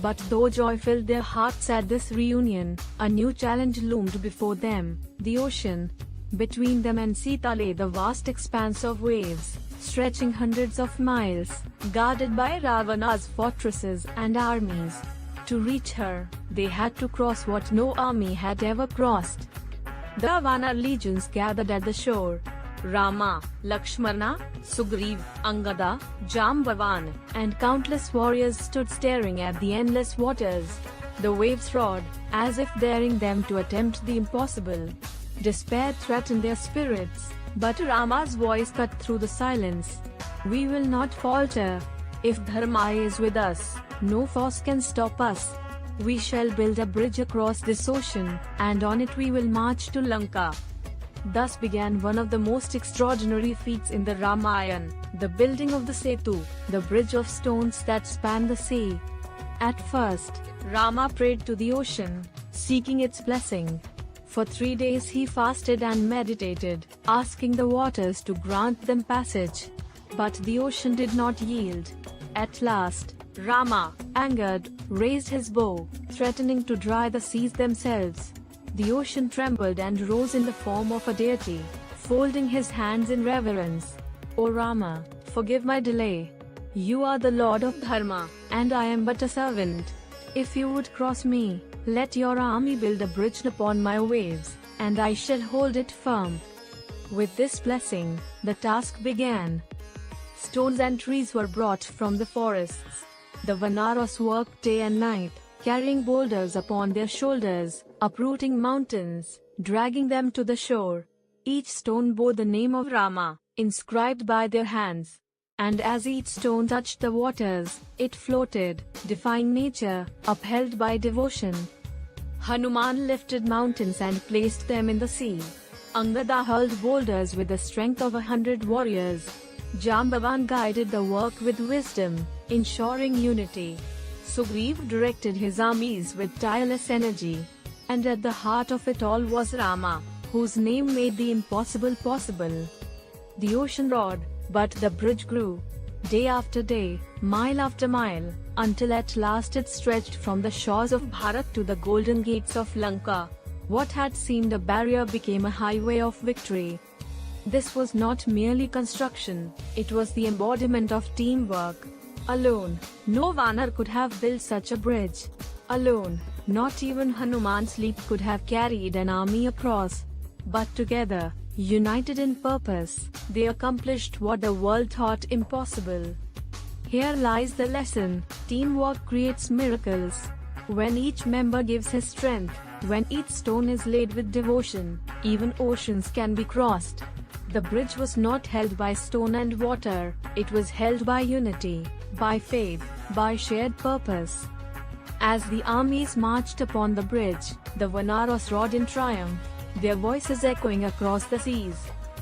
But though joy filled their hearts at this reunion, a new challenge loomed before them, the ocean. Between them and Sita lay the vast expanse of waves, stretching hundreds of miles, guarded by Ravana's fortresses and armies. To reach her, they had to cross what no army had ever crossed. The Ravana legions gathered at the shore. Rama, Lakshmana, Sugriv, Angada, Jambavan, and countless warriors stood staring at the endless waters. The waves roared, as if daring them to attempt the impossible. Despair threatened their spirits, but Rama's voice cut through the silence. We will not falter. If Dharma is with us, no force can stop us. We shall build a bridge across this ocean, and on it we will march to Lanka. Thus began one of the most extraordinary feats in the Ramayan, the building of the Setu, the bridge of stones that span the sea. At first, Rama prayed to the ocean, seeking its blessing. For 3 days he fasted and meditated, asking the waters to grant them passage. But the ocean did not yield. At last, Rama, angered, raised his bow, threatening to dry the seas themselves. The ocean trembled and rose in the form of a deity, folding his hands in reverence. O Rama, forgive my delay. You are the Lord of Dharma, and I am but a servant. If you would cross me, let your army build a bridge upon my waves, and I shall hold it firm. With this blessing, the task began. Stones and trees were brought from the forests. The Vanaras worked day and night, carrying boulders upon their shoulders, uprooting mountains, dragging them to the shore. Each stone bore the name of Rama, inscribed by their hands. And as each stone touched the waters, it floated, defying nature, upheld by devotion. Hanuman lifted mountains and placed them in the sea. Angada hurled boulders with the strength of 100 warriors. Jambavan guided the work with wisdom, ensuring unity. Sugriv directed his armies with tireless energy. And at the heart of it all was Rama, whose name made the impossible possible. The ocean roared, but the bridge grew. Day after day, mile after mile, until at last it stretched from the shores of Bharat to the golden gates of Lanka. What had seemed a barrier became a highway of victory. This was not merely construction, it was the embodiment of teamwork. Alone, no Vanar could have built such a bridge. Alone, not even Hanuman's leap could have carried an army across. But together, united in purpose, they accomplished what the world thought impossible. Here lies the lesson: teamwork creates miracles. When each member gives his strength, when each stone is laid with devotion, even oceans can be crossed. The bridge was not held by stone and water, it was held by unity, by faith, by shared purpose. As the armies marched upon the bridge, the Vanaras roared in triumph, their voices echoing across the seas.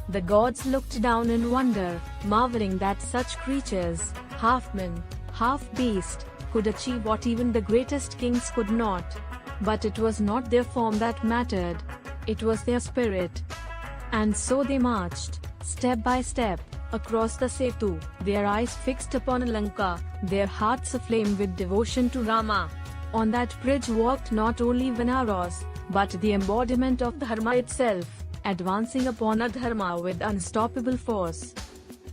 The gods looked down in wonder, marveling that such creatures, half man, half beast, could achieve what even the greatest kings could not. But it was not their form that mattered, it was their spirit. And so they marched, step by step, across the Setu, their eyes fixed upon Lanka, their hearts aflame with devotion to Rama. On that bridge walked not only Vanaras, but the embodiment of Dharma itself, advancing upon a Dharma with unstoppable force.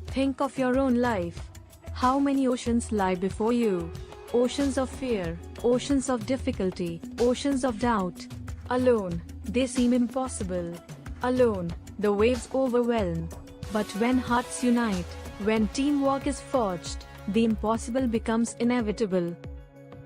Think of your own life. How many oceans lie before you? Oceans of fear, oceans of difficulty, oceans of doubt. Alone, they seem impossible. Alone, the waves overwhelm. But when hearts unite, when teamwork is forged, the impossible becomes inevitable.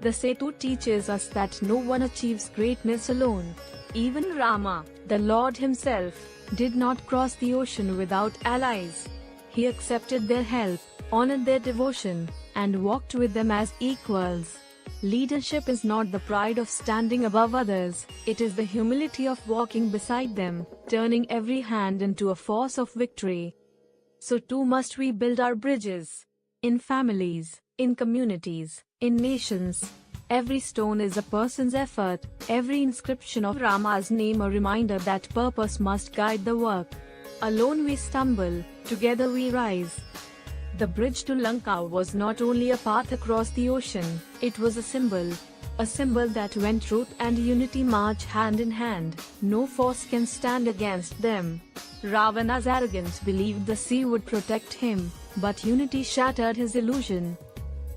The Setu teaches us that no one achieves greatness alone. Even Rama, the Lord himself, did not cross the ocean without allies. He accepted their help, honored their devotion, and walked with them as equals. Leadership is not the pride of standing above others, it is the humility of walking beside them, turning every hand into a force of victory. So too must we build our bridges. In families, in communities, in nations. Every stone is a person's effort, every inscription of Rama's name a reminder that purpose must guide the work. Alone we stumble, together we rise. The bridge to Lanka was not only a path across the ocean, it was a symbol that when truth and unity march hand in hand, no force can stand against them. Ravana's arrogance believed the sea would protect him, but unity shattered his illusion.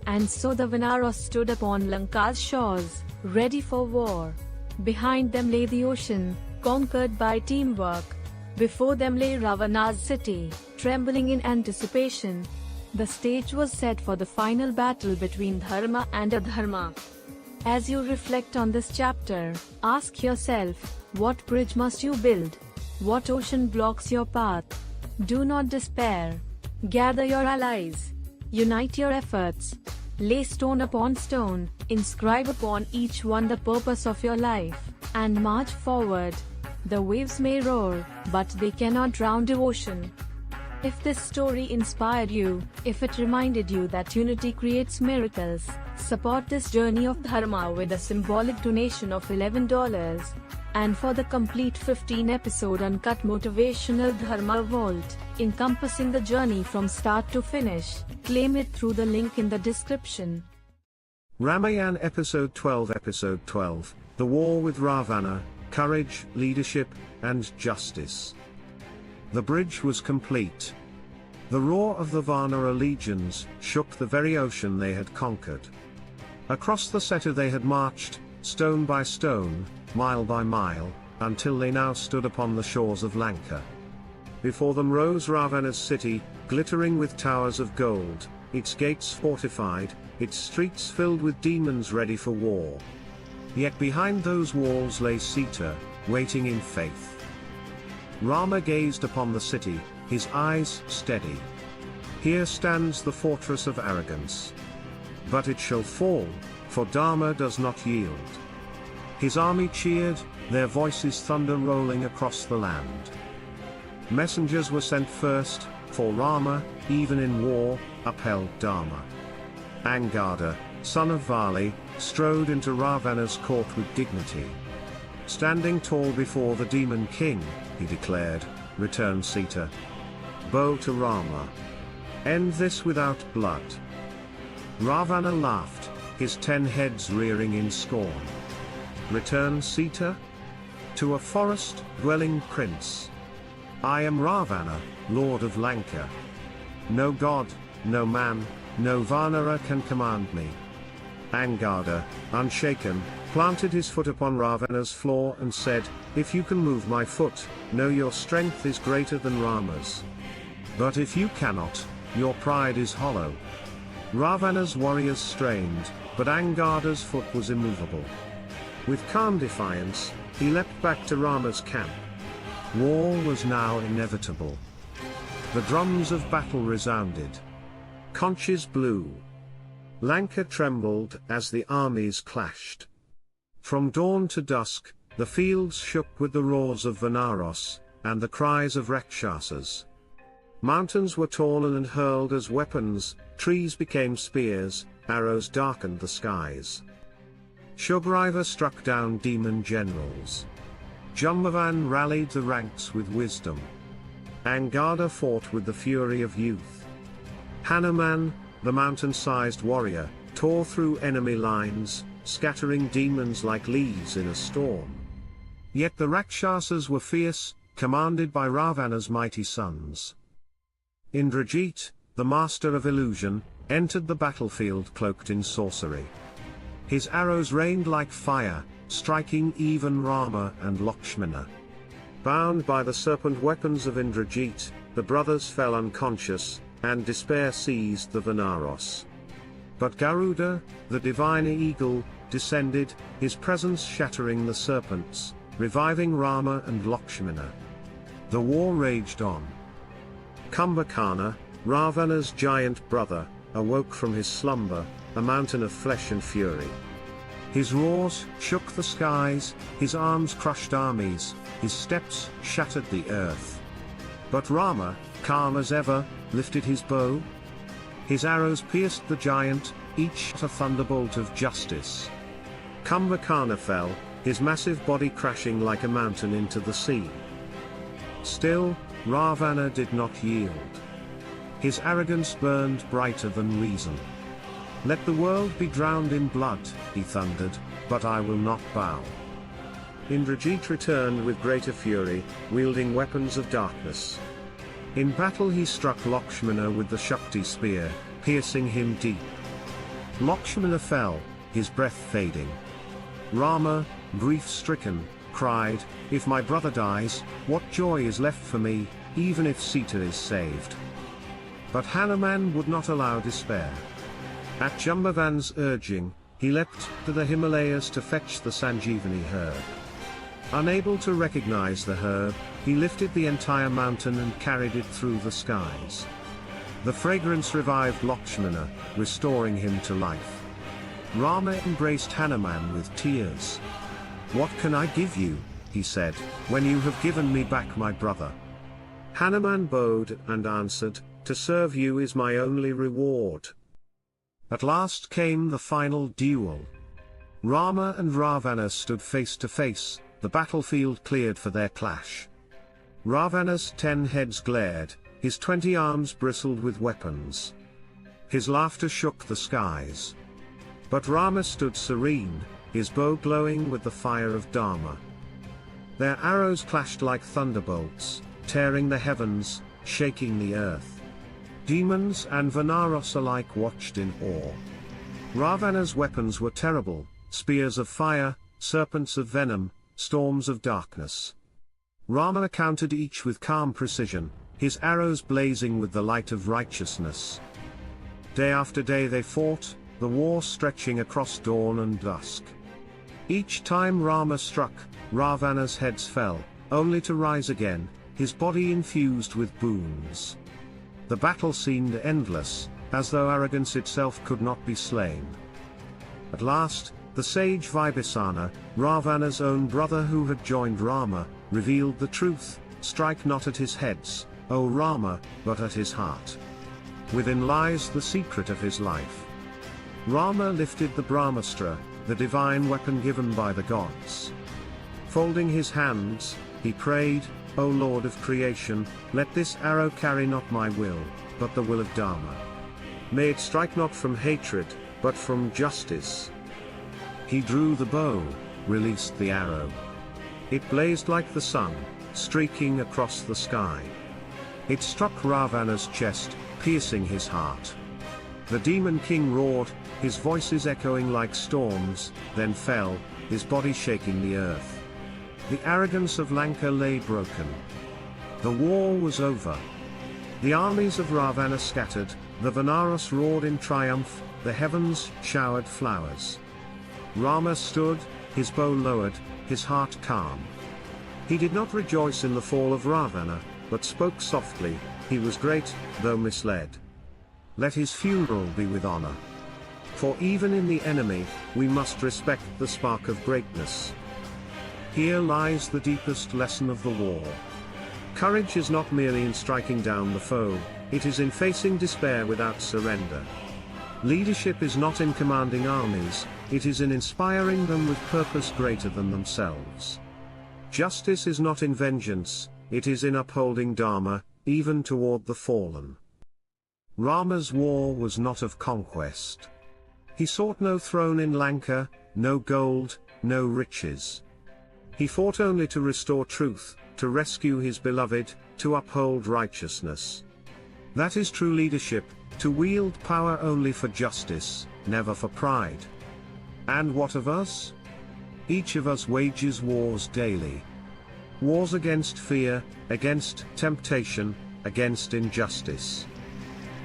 And so the Vanaros stood upon Lanka's shores, ready for war. Behind them lay the ocean, conquered by teamwork. Before them lay Ravana's city, trembling in anticipation. The stage was set for the final battle between Dharma and Adharma. As you reflect on this chapter, ask yourself, what bridge must you build? What ocean blocks your path? Do not despair. Gather your allies. Unite your efforts. Lay stone upon stone, inscribe upon each one the purpose of your life, and march forward. The waves may roar, but they cannot drown devotion. If this story inspired you, if it reminded you that unity creates miracles, support this journey of Dharma with a symbolic donation of $11. And for the complete 15-episode uncut motivational Dharma Vault, encompassing the journey from start to finish, claim it through the link in the description. Ramayan Episode 12, The War with Ravana, Courage, Leadership, and Justice. The bridge was complete. The roar of the Vanara legions shook the very ocean they had conquered. Across the Setu they had marched, stone by stone, mile by mile, until they now stood upon the shores of Lanka. Before them rose Ravana's city, glittering with towers of gold, its gates fortified, its streets filled with demons ready for war. Yet behind those walls lay Sita, waiting in faith. Rama gazed upon the city, his eyes steady. Here stands the fortress of arrogance. But it shall fall, for Dharma does not yield. His army cheered, their voices thunder rolling across the land. Messengers were sent first, for Rama, even in war, upheld Dharma. Angada, son of Vali, strode into Ravana's court with dignity. Standing tall before the demon king, he declared, "Return Sita. Bow to Rama. End this without blood." Ravana laughed, his 10 heads rearing in scorn. "Return Sita? To a forest-dwelling prince. I am Ravana, Lord of Lanka. No god, no man, no Vanara can command me." Angada, unshaken, planted his foot upon Ravana's floor and said, "If you can move my foot, know your strength is greater than Rama's. But if you cannot, your pride is hollow." Ravana's warriors strained, but Angada's foot was immovable. With calm defiance, he leapt back to Rama's camp. War was now inevitable. The drums of battle resounded. Conches blew. Lanka trembled as the armies clashed. From dawn to dusk, the fields shook with the roars of Vanaros, and the cries of Rakshasas. Mountains were torn and hurled as weapons, trees became spears, arrows darkened the skies. Shugriva struck down demon generals. Jambavan rallied the ranks with wisdom. Angada fought with the fury of youth. Hanuman, the mountain-sized warrior, tore through enemy lines, scattering demons like leaves in a storm. Yet the Rakshasas were fierce, commanded by Ravana's mighty sons. Indrajit, the master of illusion, entered the battlefield cloaked in sorcery. His arrows rained like fire, striking even Rama and Lakshmana. Bound by the serpent weapons of Indrajit, the brothers fell unconscious, and despair seized the Vanaros. But Garuda, the divine eagle, descended, his presence shattering the serpents, reviving Rama and Lakshmana. The war raged on. Kumbhakarna, Ravana's giant brother, awoke from his slumber, a mountain of flesh and fury. His roars shook the skies, his arms crushed armies, his steps shattered the earth. But Rama, calm as ever, lifted his bow. His arrows pierced the giant, each a thunderbolt of justice. Kumbhakarna fell, his massive body crashing like a mountain into the sea. Still, Ravana did not yield. His arrogance burned brighter than reason. "Let the world be drowned in blood," he thundered, "but I will not bow." Indrajit returned with greater fury, wielding weapons of darkness. In battle he struck Lakshmana with the Shakti spear, piercing him deep. Lakshmana fell, his breath fading. Rama, grief-stricken, cried, "If my brother dies, what joy is left for me, even if Sita is saved?" But Hanuman would not allow despair. At Jambavan's urging, he leapt to the Himalayas to fetch the Sanjeevani herb. Unable to recognize the herb, he lifted the entire mountain and carried it through the skies. The fragrance revived Lakshmana, restoring him to life. Rama embraced Hanuman with tears. "What can I give you," he said, "when you have given me back my brother?" Hanuman bowed and answered, "To serve you is my only reward." At last came the final duel. Rama and Ravana stood face to face, the battlefield cleared for their clash. Ravana's 10 heads glared, his 20 arms bristled with weapons. His laughter shook the skies. But Rama stood serene, his bow glowing with the fire of Dharma. Their arrows clashed like thunderbolts, tearing the heavens, shaking the earth. Demons and Vanaros alike watched in awe. Ravana's weapons were terrible, spears of fire, serpents of venom, storms of darkness. Rama countered each with calm precision, his arrows blazing with the light of righteousness. Day after day they fought, the war stretching across dawn and dusk. Each time Rama struck, Ravana's heads fell, only to rise again, his body infused with boons. The battle seemed endless, as though arrogance itself could not be slain. At last, the sage Vibhisana, Ravana's own brother who had joined Rama, revealed the truth, "Strike not at his heads, O Rama, but at his heart. Within lies the secret of his life." Rama lifted the Brahmastra, the divine weapon given by the gods. Folding his hands, he prayed, "O Lord of creation, let this arrow carry not my will, but the will of Dharma. May it strike not from hatred, but from justice." He drew the bow, released the arrow. It blazed like the sun, streaking across the sky. It struck Ravana's chest, piercing his heart. The demon king roared, his voices echoing like storms, then fell, his body shaking the earth. The arrogance of Lanka lay broken. The war was over. The armies of Ravana scattered, the Vanaros roared in triumph, the heavens showered flowers. Rama stood, his bow lowered, his heart calm. He did not rejoice in the fall of Ravana, but spoke softly, "He was great, though misled. Let his funeral be with honor. For even in the enemy, we must respect the spark of greatness." Here lies the deepest lesson of the war. Courage is not merely in striking down the foe, it is in facing despair without surrender. Leadership is not in commanding armies, it is in inspiring them with purpose greater than themselves. Justice is not in vengeance, it is in upholding Dharma, even toward the fallen. Rama's war was not of conquest. He sought no throne in Lanka, no gold, no riches. He fought only to restore truth, to rescue his beloved, to uphold righteousness. That is true leadership, to wield power only for justice, never for pride. And what of us? Each of us wages wars daily. Wars against fear, against temptation, against injustice.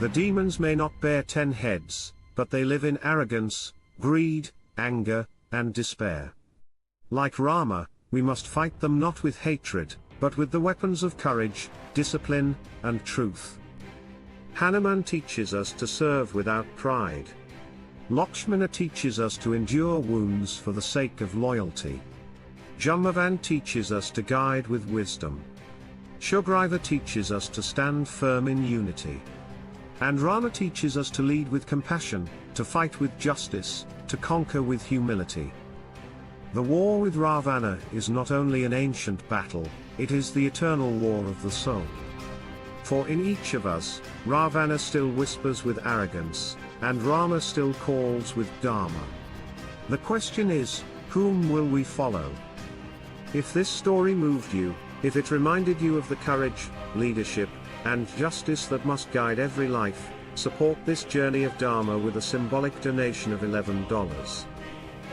The demons may not bear 10 heads, but they live in arrogance, greed, anger, and despair. Like Rama, we must fight them not with hatred, but with the weapons of courage, discipline, and truth. Hanuman teaches us to serve without pride. Lakshmana teaches us to endure wounds for the sake of loyalty. Jambavan teaches us to guide with wisdom. Sugriva teaches us to stand firm in unity. And Rama teaches us to lead with compassion, to fight with justice, to conquer with humility. The war with Ravana is not only an ancient battle, it is the eternal war of the soul. For in each of us, Ravana still whispers with arrogance, and Rama still calls with Dharma. The question is, whom will we follow? If this story moved you, if it reminded you of the courage, leadership, and justice that must guide every life, support this journey of Dharma with a symbolic donation of $11.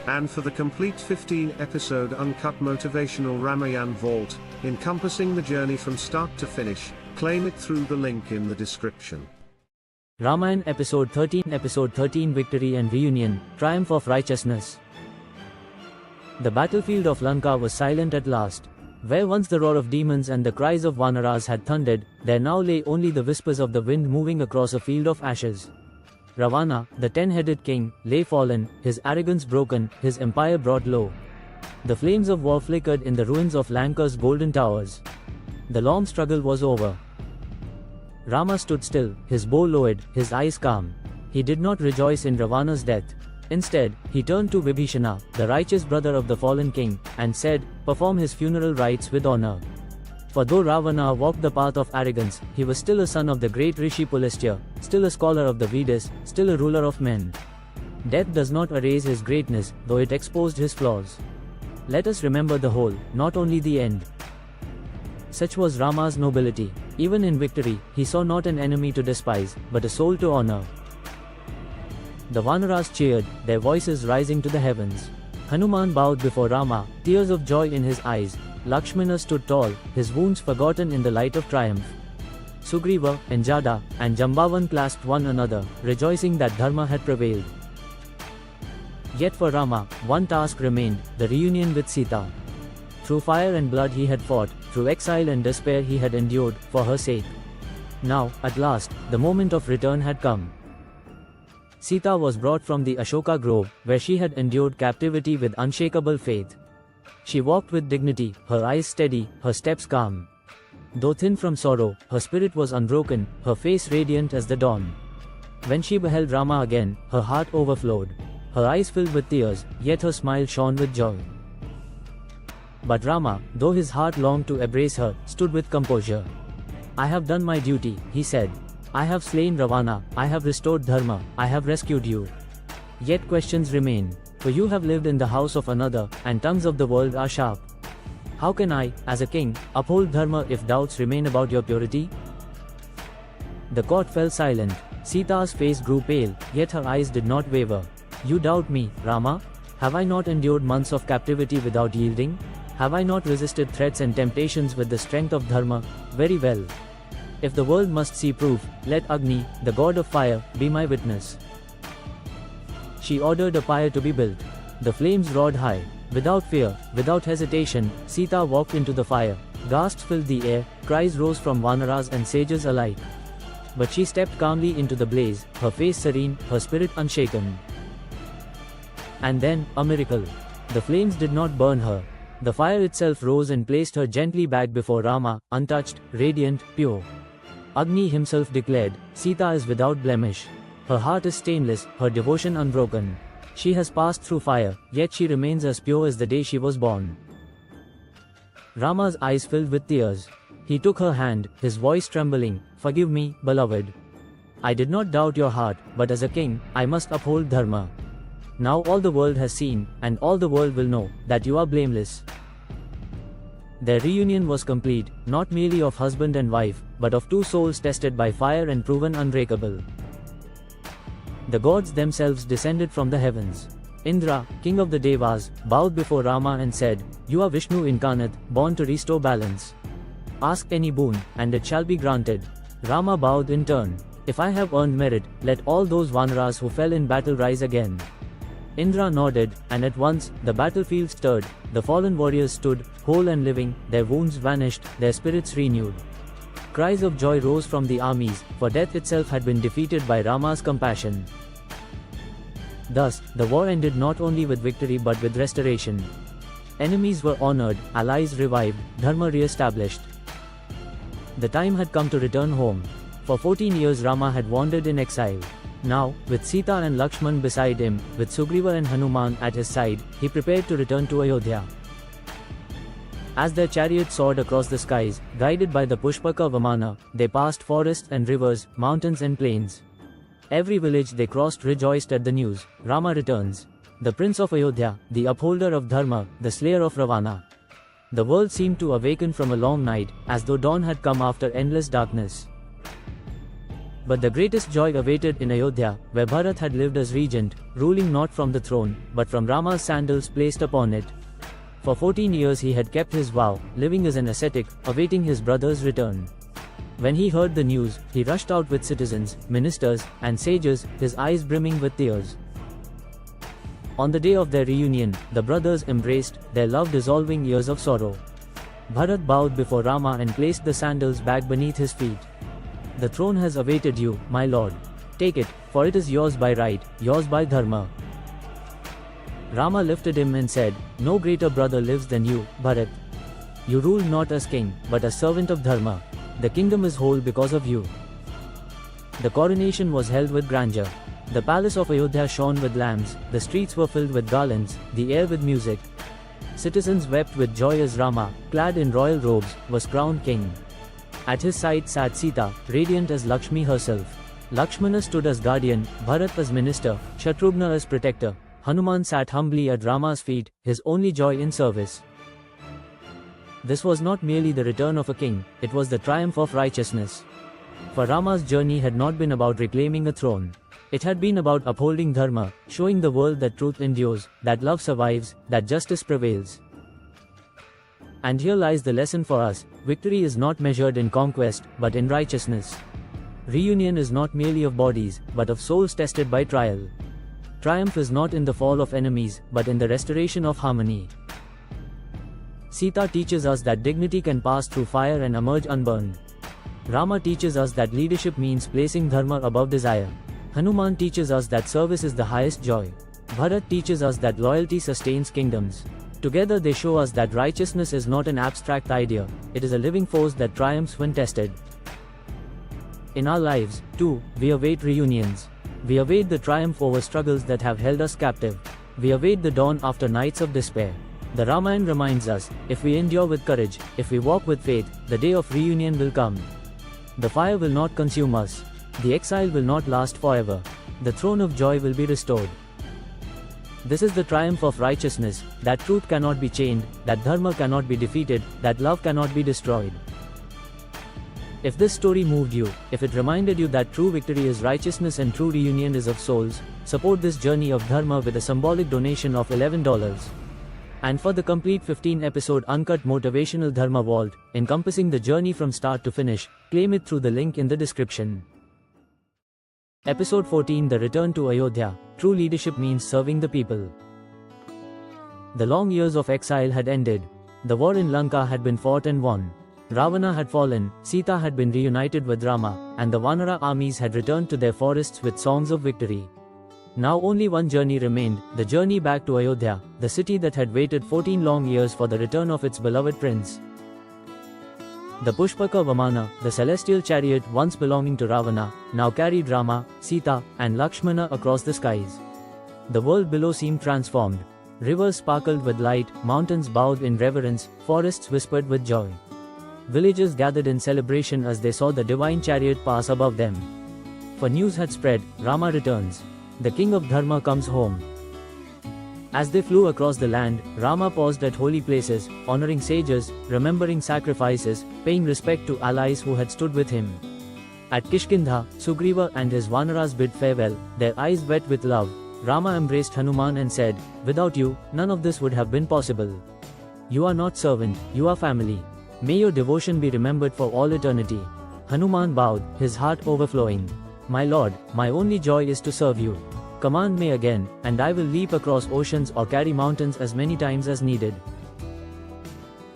And for the complete 15-episode uncut motivational Ramayan vault, encompassing the journey from start to finish, claim it through the link in the description. Ramayan Episode 13 Victory and Reunion, Triumph of Righteousness. The battlefield of Lanka was silent at last. Where once the roar of demons and the cries of Vanaras had thundered, there now lay only the whispers of the wind moving across a field of ashes. Ravana, the 10-headed king, lay fallen, his arrogance broken, his empire brought low. The flames of war flickered in the ruins of Lanka's golden towers. The long struggle was over. Rama stood still, his bow lowered, his eyes calm. He did not rejoice in Ravana's death. Instead, he turned to Vibhishana, the righteous brother of the fallen king, and said, "Perform his funeral rites with honor." For though Ravana walked the path of arrogance, he was still a son of the great Rishi Pulastya, still a scholar of the Vedas, still a ruler of men. Death does not erase his greatness, though it exposed his flaws. Let us remember the whole, not only the end. Such was Rama's nobility. Even in victory, he saw not an enemy to despise, but a soul to honor. The Vanaras cheered, their voices rising to the heavens. Hanuman bowed before Rama, tears of joy in his eyes. Lakshmana stood tall, his wounds forgotten in the light of triumph. Sugriva, Anjada, and Jambavan clasped one another, rejoicing that Dharma had prevailed. Yet for Rama, one task remained, the reunion with Sita. Through fire and blood he had fought, through exile and despair he had endured, for her sake. Now, at last, the moment of return had come. Sita was brought from the Ashoka grove, where she had endured captivity with unshakable faith. She walked with dignity, her eyes steady, her steps calm. Though thin from sorrow, her spirit was unbroken, her face radiant as the dawn. When she beheld Rama again, her heart overflowed. Her eyes filled with tears, yet her smile shone with joy. But Rama, though his heart longed to embrace her, stood with composure. "I have done my duty," he said. "I have slain Ravana, I have restored Dharma, I have rescued you. Yet questions remain, for you have lived in the house of another, and tongues of the world are sharp. How can I, as a king, uphold Dharma if doubts remain about your purity?" The court fell silent. Sita's face grew pale, yet her eyes did not waver. "You doubt me, Rama? Have I not endured months of captivity without yielding? Have I not resisted threats and temptations with the strength of Dharma? Very well. If the world must see proof, let Agni, the god of fire, be my witness." She ordered a pyre to be built. The flames roared high. Without fear, without hesitation, Sita walked into the fire. Gasps filled the air, cries rose from Vanaras and sages alike. But she stepped calmly into the blaze, her face serene, her spirit unshaken. And then, a miracle. The flames did not burn her. The fire itself rose and placed her gently back before Rama, untouched, radiant, pure. Agni himself declared, "Sita is without blemish. Her heart is stainless, her devotion unbroken. She has passed through fire, yet she remains as pure as the day she was born." Rama's eyes filled with tears. He took her hand, his voice trembling, "Forgive me, beloved. I did not doubt your heart, but as a king, I must uphold Dharma. Now all the world has seen, and all the world will know, that you are blameless." Their reunion was complete, not merely of husband and wife, but of two souls tested by fire and proven unbreakable. The gods themselves descended from the heavens. Indra, king of the Devas, bowed before Rama and said, "You are Vishnu incarnate, born to restore balance. Ask any boon, and it shall be granted." Rama bowed in turn. "If I have earned merit, let all those Vanaras who fell in battle rise again." Indra nodded, and at once, the battlefield stirred, the fallen warriors stood, whole and living, their wounds vanished, their spirits renewed. Cries of joy rose from the armies, for death itself had been defeated by Rama's compassion. Thus, the war ended not only with victory but with restoration. Enemies were honored, allies revived, Dharma re-established. The time had come to return home. For 14 years Rama had wandered in exile. Now, with Sita and Lakshman beside him, with Sugriva and Hanuman at his side, he prepared to return to Ayodhya. As their chariot soared across the skies, guided by the Pushpaka Vamana, they passed forests and rivers, mountains and plains. Every village they crossed rejoiced at the news, Rama returns. The prince of Ayodhya, the upholder of Dharma, the slayer of Ravana. The world seemed to awaken from a long night, as though dawn had come after endless darkness. But the greatest joy awaited in Ayodhya, where Bharat had lived as regent, ruling not from the throne, but from Rama's sandals placed upon it. For 14 years he had kept his vow, living as an ascetic, awaiting his brother's return. When he heard the news, he rushed out with citizens, ministers, and sages, his eyes brimming with tears. On the day of their reunion, the brothers embraced, their love dissolving years of sorrow. Bharat bowed before Rama and placed the sandals back beneath his feet. "The throne has awaited you, my lord. Take it, for it is yours by right, yours by Dharma." Rama lifted him and said, "No greater brother lives than you, Bharat. You rule not as king, but as servant of Dharma. The kingdom is whole because of you." The coronation was held with grandeur. The palace of Ayodhya shone with lamps, the streets were filled with garlands, the air with music. Citizens wept with joy as Rama, clad in royal robes, was crowned king. At his side sat Sita, radiant as Lakshmi herself. Lakshmana stood as guardian, Bharat as minister, Shatrugna as protector. Hanuman sat humbly at Rama's feet, his only joy in service. This was not merely the return of a king, it was the triumph of righteousness. For Rama's journey had not been about reclaiming a throne. It had been about upholding Dharma, showing the world that truth endures, that love survives, that justice prevails. And here lies the lesson for us: victory is not measured in conquest, but in righteousness. Reunion is not merely of bodies, but of souls tested by trial. Triumph is not in the fall of enemies, but in the restoration of harmony. Sita teaches us that dignity can pass through fire and emerge unburned. Rama teaches us that leadership means placing Dharma above desire. Hanuman teaches us that service is the highest joy. Bharat teaches us that loyalty sustains kingdoms. Together they show us that righteousness is not an abstract idea, it is a living force that triumphs when tested. In our lives, too, we await reunions. We await the triumph over struggles that have held us captive. We await the dawn after nights of despair. The Ramayan reminds us, if we endure with courage, if we walk with faith, the day of reunion will come. The fire will not consume us. The exile will not last forever. The throne of joy will be restored. This is the triumph of righteousness, that truth cannot be chained, that Dharma cannot be defeated, that love cannot be destroyed. If this story moved you, if it reminded you that true victory is righteousness and true reunion is of souls, support this journey of Dharma with a symbolic donation of $11. And for the complete 15-episode uncut motivational Dharma vault, encompassing the journey from start to finish, claim it through the link in the description. Episode 14: The Return to Ayodhya. True leadership means serving the people. The long years of exile had ended. The war in Lanka had been fought and won. Ravana had fallen, Sita had been reunited with Rama, and the Vanara armies had returned to their forests with songs of victory. Now only one journey remained, the journey back to Ayodhya, the city that had waited 14 long years for the return of its beloved prince. The Pushpaka Vamana, the celestial chariot once belonging to Ravana, now carried Rama, Sita, and Lakshmana across the skies. The world below seemed transformed. Rivers sparkled with light, mountains bowed in reverence, forests whispered with joy. Villagers gathered in celebration as they saw the divine chariot pass above them. For news had spread, Rama returns. The king of Dharma comes home. As they flew across the land, Rama paused at holy places, honoring sages, remembering sacrifices, paying respect to allies who had stood with him. At Kishkindha, Sugriva and his Vanaras bid farewell, their eyes wet with love. Rama embraced Hanuman and said, "Without you, none of this would have been possible. You are not servant, you are family. May your devotion be remembered for all eternity." Hanuman bowed, his heart overflowing. "My lord, my only joy is to serve you. Command me again, and I will leap across oceans or carry mountains as many times as needed."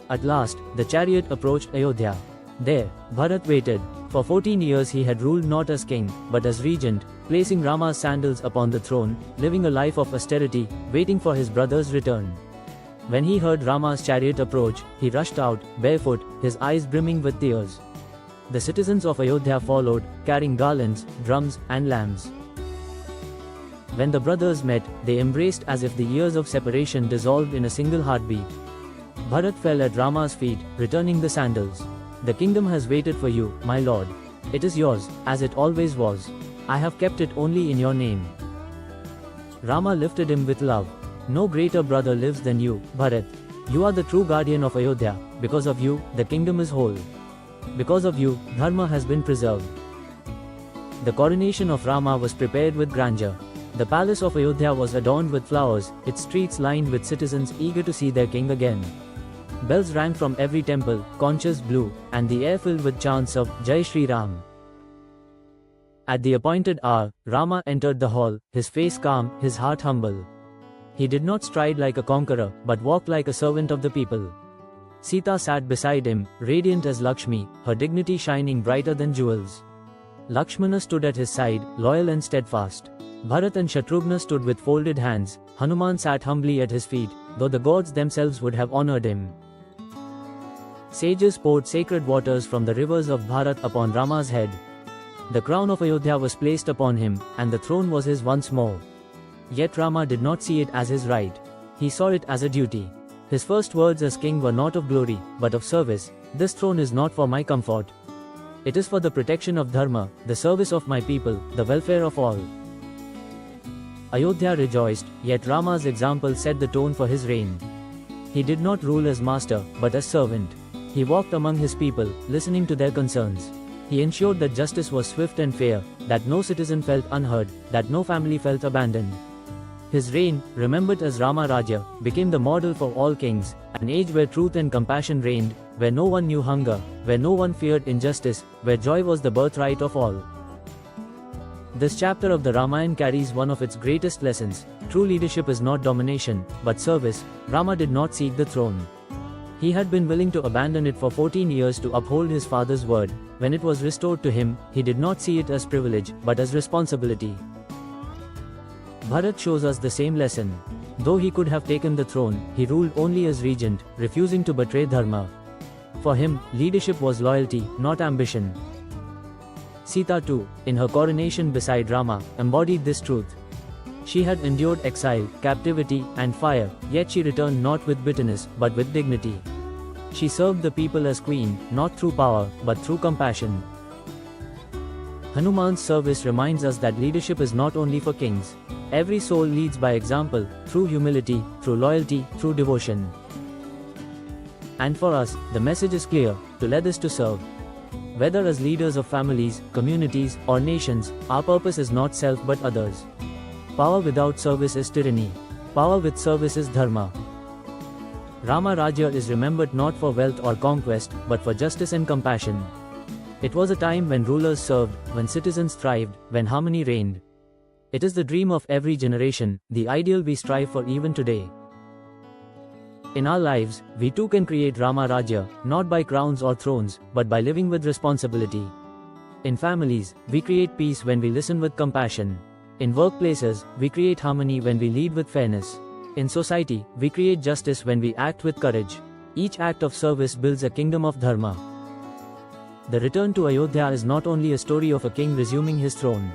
At last, the chariot approached Ayodhya. There, Bharat waited. For 14 years he had ruled not as king, but as regent, placing Rama's sandals upon the throne, living a life of austerity, waiting for his brother's return. When he heard Rama's chariot approach, he rushed out, barefoot, his eyes brimming with tears. The citizens of Ayodhya followed, carrying garlands, drums, and lambs. When the brothers met, they embraced as if the years of separation dissolved in a single heartbeat. Bharat fell at Rama's feet, returning the sandals. "The kingdom has waited for you, my lord. It is yours, as it always was. I have kept it only in your name." Rama lifted him with love. "No greater brother lives than you, Bharat. You are the true guardian of Ayodhya. Because of you, the kingdom is whole. Because of you, Dharma has been preserved." The coronation of Rama was prepared with grandeur. The palace of Ayodhya was adorned with flowers, its streets lined with citizens eager to see their king again. Bells rang from every temple, conches blew, and the air filled with chants of Jai Shri Ram. At the appointed hour, Rama entered the hall, his face calm, his heart humble. He did not stride like a conqueror, but walked like a servant of the people. Sita sat beside him, radiant as Lakshmi, her dignity shining brighter than jewels. Lakshmana stood at his side, loyal and steadfast. Bharat and Shatrughna stood with folded hands. Hanuman sat humbly at his feet, though the gods themselves would have honored him. Sages poured sacred waters from the rivers of Bharat upon Rama's head. The crown of Ayodhya was placed upon him, and the throne was his once more. Yet Rama did not see it as his right. He saw it as a duty. His first words as king were not of glory, but of service. "This throne is not for my comfort. It is for the protection of Dharma, the service of my people, the welfare of all." Ayodhya rejoiced, yet Rama's example set the tone for his reign. He did not rule as master, but as servant. He walked among his people, listening to their concerns. He ensured that justice was swift and fair, that no citizen felt unheard, that no family felt abandoned. His reign, remembered as Rama Raja, became the model for all kings, an age where truth and compassion reigned, where no one knew hunger, where no one feared injustice, where joy was the birthright of all. This chapter of the Ramayan carries one of its greatest lessons. True leadership is not domination, but service. Rama did not seek the throne. He had been willing to abandon it for 14 years to uphold his father's word. When it was restored to him, he did not see it as privilege, but as responsibility. Bharat shows us the same lesson. Though he could have taken the throne, he ruled only as regent, refusing to betray Dharma. For him, leadership was loyalty, not ambition. Sita too, in her coronation beside Rama, embodied this truth. She had endured exile, captivity, and fire, yet she returned not with bitterness, but with dignity. She served the people as queen, not through power, but through compassion. Hanuman's service reminds us that leadership is not only for kings. Every soul leads by example, through humility, through loyalty, through devotion. And for us, the message is clear: to let us to serve. Whether as leaders of families, communities, or nations, our purpose is not self but others. Power without service is tyranny. Power with service is Dharma. Rama Raja is remembered not for wealth or conquest, but for justice and compassion. It was a time when rulers served, when citizens thrived, when harmony reigned. It is the dream of every generation, the ideal we strive for even today. In our lives, we too can create Rama Raja, not by crowns or thrones, but by living with responsibility. In families, we create peace when we listen with compassion. In workplaces, we create harmony when we lead with fairness. In society, we create justice when we act with courage. Each act of service builds a kingdom of Dharma. The return to Ayodhya is not only a story of a king resuming his throne.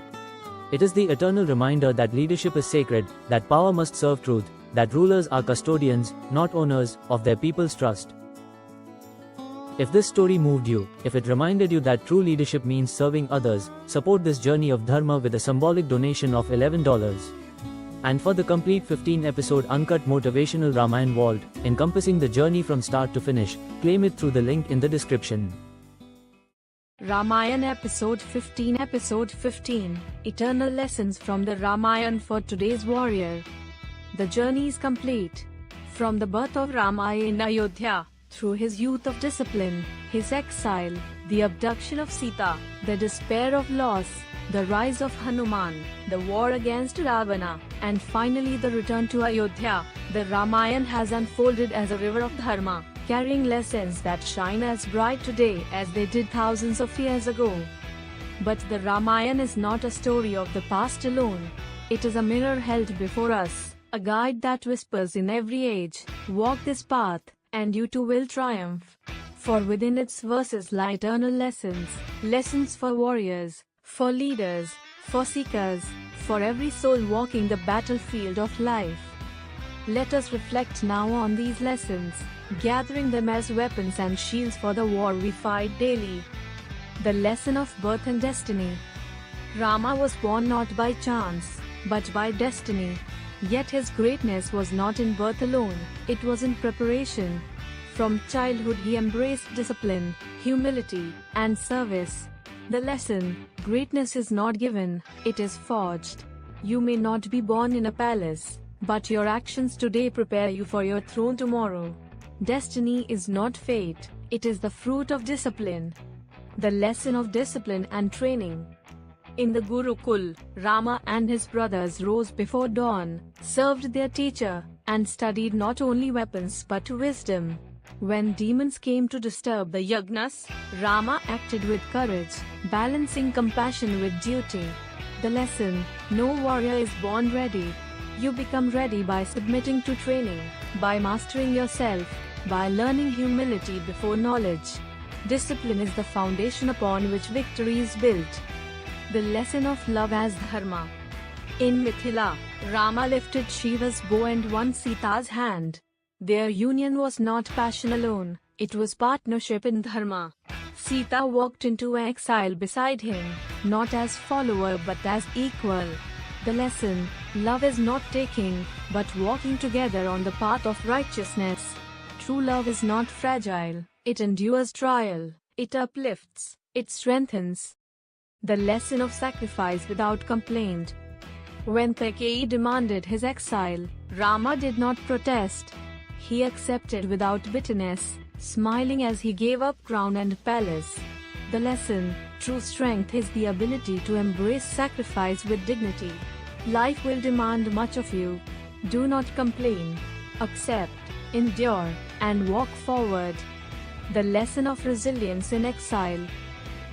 It is the eternal reminder that leadership is sacred, that power must serve truth, that rulers are custodians, not owners, of their people's trust. If this story moved you, if it reminded you that true leadership means serving others, support this journey of Dharma with a symbolic donation of $11. And for the complete 15-episode uncut motivational Ramayan vault, encompassing the journey from start to finish, claim it through the link in the description. Ramayan Episode 15 Episode 15 Eternal Lessons from the Ramayan for Today's Warrior. The journey is complete. From the birth of Rama in Ayodhya, through his youth of discipline, his exile, the abduction of Sita, the despair of loss, the rise of Hanuman, the war against Ravana, and finally the return to Ayodhya, the Ramayan has unfolded as a river of Dharma, carrying lessons that shine as bright today as they did thousands of years ago. But the Ramayan is not a story of the past alone. It is a mirror held before us, a guide that whispers in every age, "Walk this path, and you too will triumph." For within its verses lie eternal lessons, lessons for warriors, for leaders, for seekers, for every soul walking the battlefield of life. Let us reflect now on these lessons, gathering them as weapons and shields for the war we fight daily. The lesson of birth and destiny. Rama was born not by chance, but by destiny. Yet his greatness was not in birth alone, it was in preparation. From childhood he embraced discipline, humility, and service. The lesson: greatness is not given, it is forged. You may not be born in a palace, but your actions today prepare you for your throne tomorrow. Destiny is not fate, it is the fruit of discipline. The lesson of discipline and training. In the Gurukul, Rama and his brothers rose before dawn, served their teacher, and studied not only weapons but wisdom. When demons came to disturb the yagnas, Rama acted with courage, balancing compassion with duty. The lesson: no warrior is born ready. You become ready by submitting to training, by mastering yourself, by learning humility before knowledge. Discipline is the foundation upon which victory is built. The lesson of love as Dharma. In Mithila, Rama lifted Shiva's bow and won Sita's hand. Their union was not passion alone, it was partnership in Dharma. Sita walked into exile beside him, not as follower but as equal. The lesson: love is not taking, but walking together on the path of righteousness. True love is not fragile, it endures trial, it uplifts, it strengthens. The lesson of sacrifice without complaint. When Kaikeyi demanded his exile, Rama did not protest. He accepted without bitterness, smiling as he gave up crown and palace. The lesson: true strength is the ability to embrace sacrifice with dignity. Life will demand much of you. Do not complain. Accept, endure, and walk forward. The lesson of resilience in exile.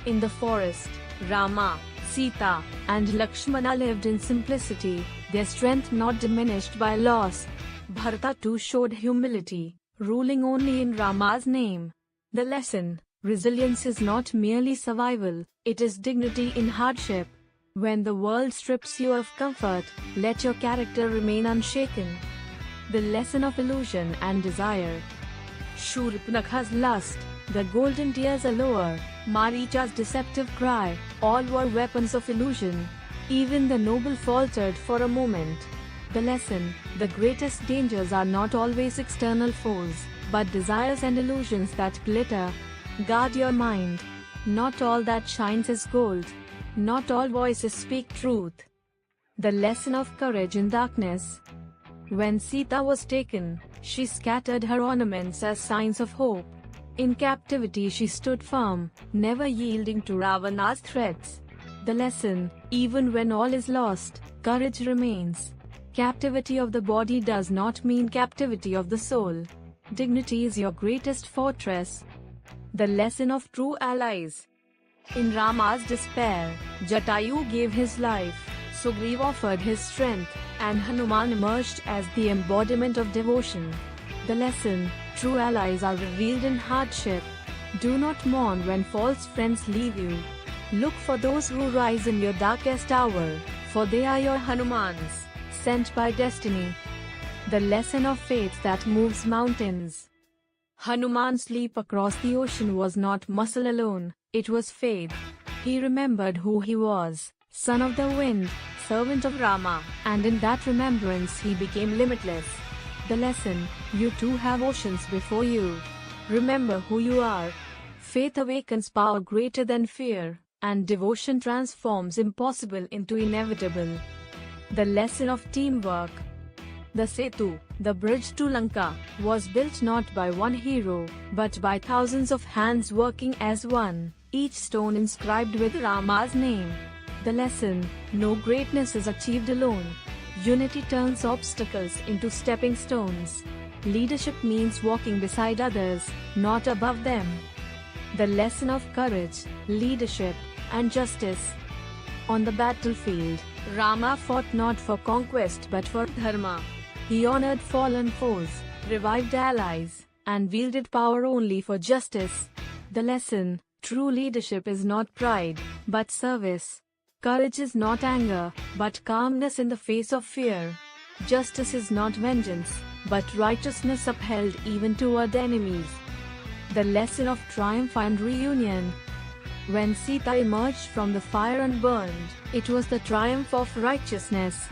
In the forest, Rama, Sita, and Lakshmana lived in simplicity, their strength not diminished by loss. Bharata too showed humility, ruling only in Rama's name. The lesson: resilience is not merely survival, it is dignity in hardship. When the world strips you of comfort, let your character remain unshaken. The lesson of illusion and desire. Shurpanakha's lust, the golden tears allure, Maricha's deceptive cry, all were weapons of illusion. Even the noble faltered for a moment. The lesson: the greatest dangers are not always external foes, but desires and illusions that glitter. Guard your mind. Not all that shines is gold. Not all voices speak truth. The lesson of courage in darkness. When Sita was taken, she scattered her ornaments as signs of hope. In captivity she stood firm, never yielding to Ravana's threats. The lesson: even when all is lost, courage remains. Captivity of the body does not mean captivity of the soul. Dignity is your greatest fortress. The lesson of true allies. In Rama's despair, Jatayu gave his life, Sugriva offered his strength, and Hanuman emerged as the embodiment of devotion. The lesson: true allies are revealed in hardship. Do not mourn when false friends leave you. Look for those who rise in your darkest hour, for they are your Hanumans, sent by destiny. The lesson of faith that moves mountains. Hanuman's leap across the ocean was not muscle alone, it was faith. He remembered who he was, son of the wind, servant of Rama, and in that remembrance he became limitless. The lesson: you too have oceans before you. Remember who you are. Faith awakens power greater than fear, and devotion transforms impossible into inevitable. The lesson of teamwork. The Setu, the bridge to Lanka, was built not by one hero, but by thousands of hands working as one, each stone inscribed with Rama's name. The lesson: no greatness is achieved alone. Unity turns obstacles into stepping stones. Leadership means walking beside others, not above them. The lesson of courage, leadership, and justice. On the battlefield, Rama fought not for conquest but for Dharma. He honored fallen foes, revived allies, and wielded power only for justice. The lesson: true leadership is not pride, but service. Courage is not anger, but calmness in the face of fear. Justice is not vengeance, but righteousness upheld even toward enemies. The lesson of triumph and reunion. When Sita emerged from the fire unburned, it was the triumph of righteousness.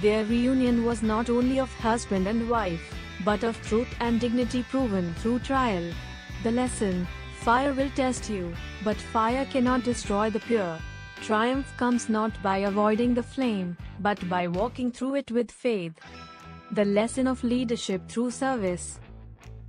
Their reunion was not only of husband and wife, but of truth and dignity proven through trial. The lesson: fire will test you, but fire cannot destroy the pure. Triumph comes not by avoiding the flame, but by walking through it with faith. The lesson of leadership through service.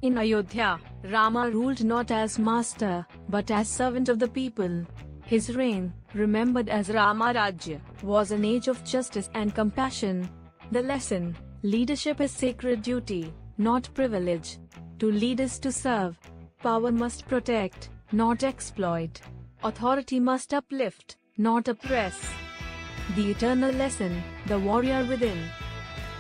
In Ayodhya, Rama ruled not as master, but as servant of the people. His reign, remembered as Rama Rajya, was an age of justice and compassion. The lesson: leadership is sacred duty, not privilege. To lead is to serve. Power must protect, not exploit. Authority must uplift, not oppress. The eternal lesson: the warrior within.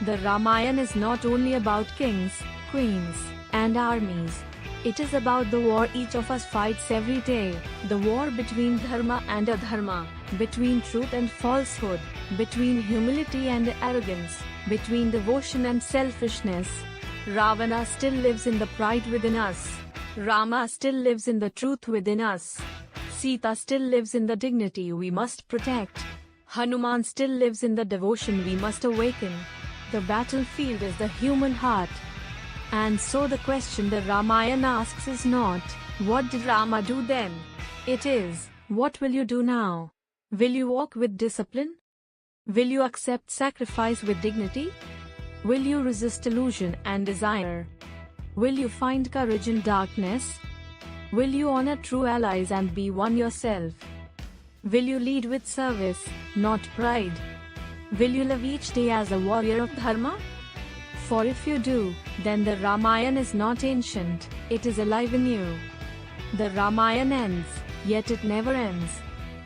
The Ramayan is not only about kings, queens, and armies. It is about the war each of us fights every day, the war between Dharma and Adharma, between truth and falsehood, between humility and arrogance, between devotion and selfishness. Ravana still lives in the pride within us. Rama still lives in the truth within us. Sita still lives in the dignity we must protect. Hanuman still lives in the devotion we must awaken. The battlefield is the human heart. And so the question the Ramayana asks is not, what did Rama do then? It is, what will you do now? Will you walk with discipline? Will you accept sacrifice with dignity? Will you resist illusion and desire? Will you find courage in darkness? Will you honor true allies and be one yourself? Will you lead with service, not pride? Will you live each day as a warrior of Dharma? For if you do, then the Ramayana is not ancient, it is alive in you. The Ramayana ends, yet it never ends.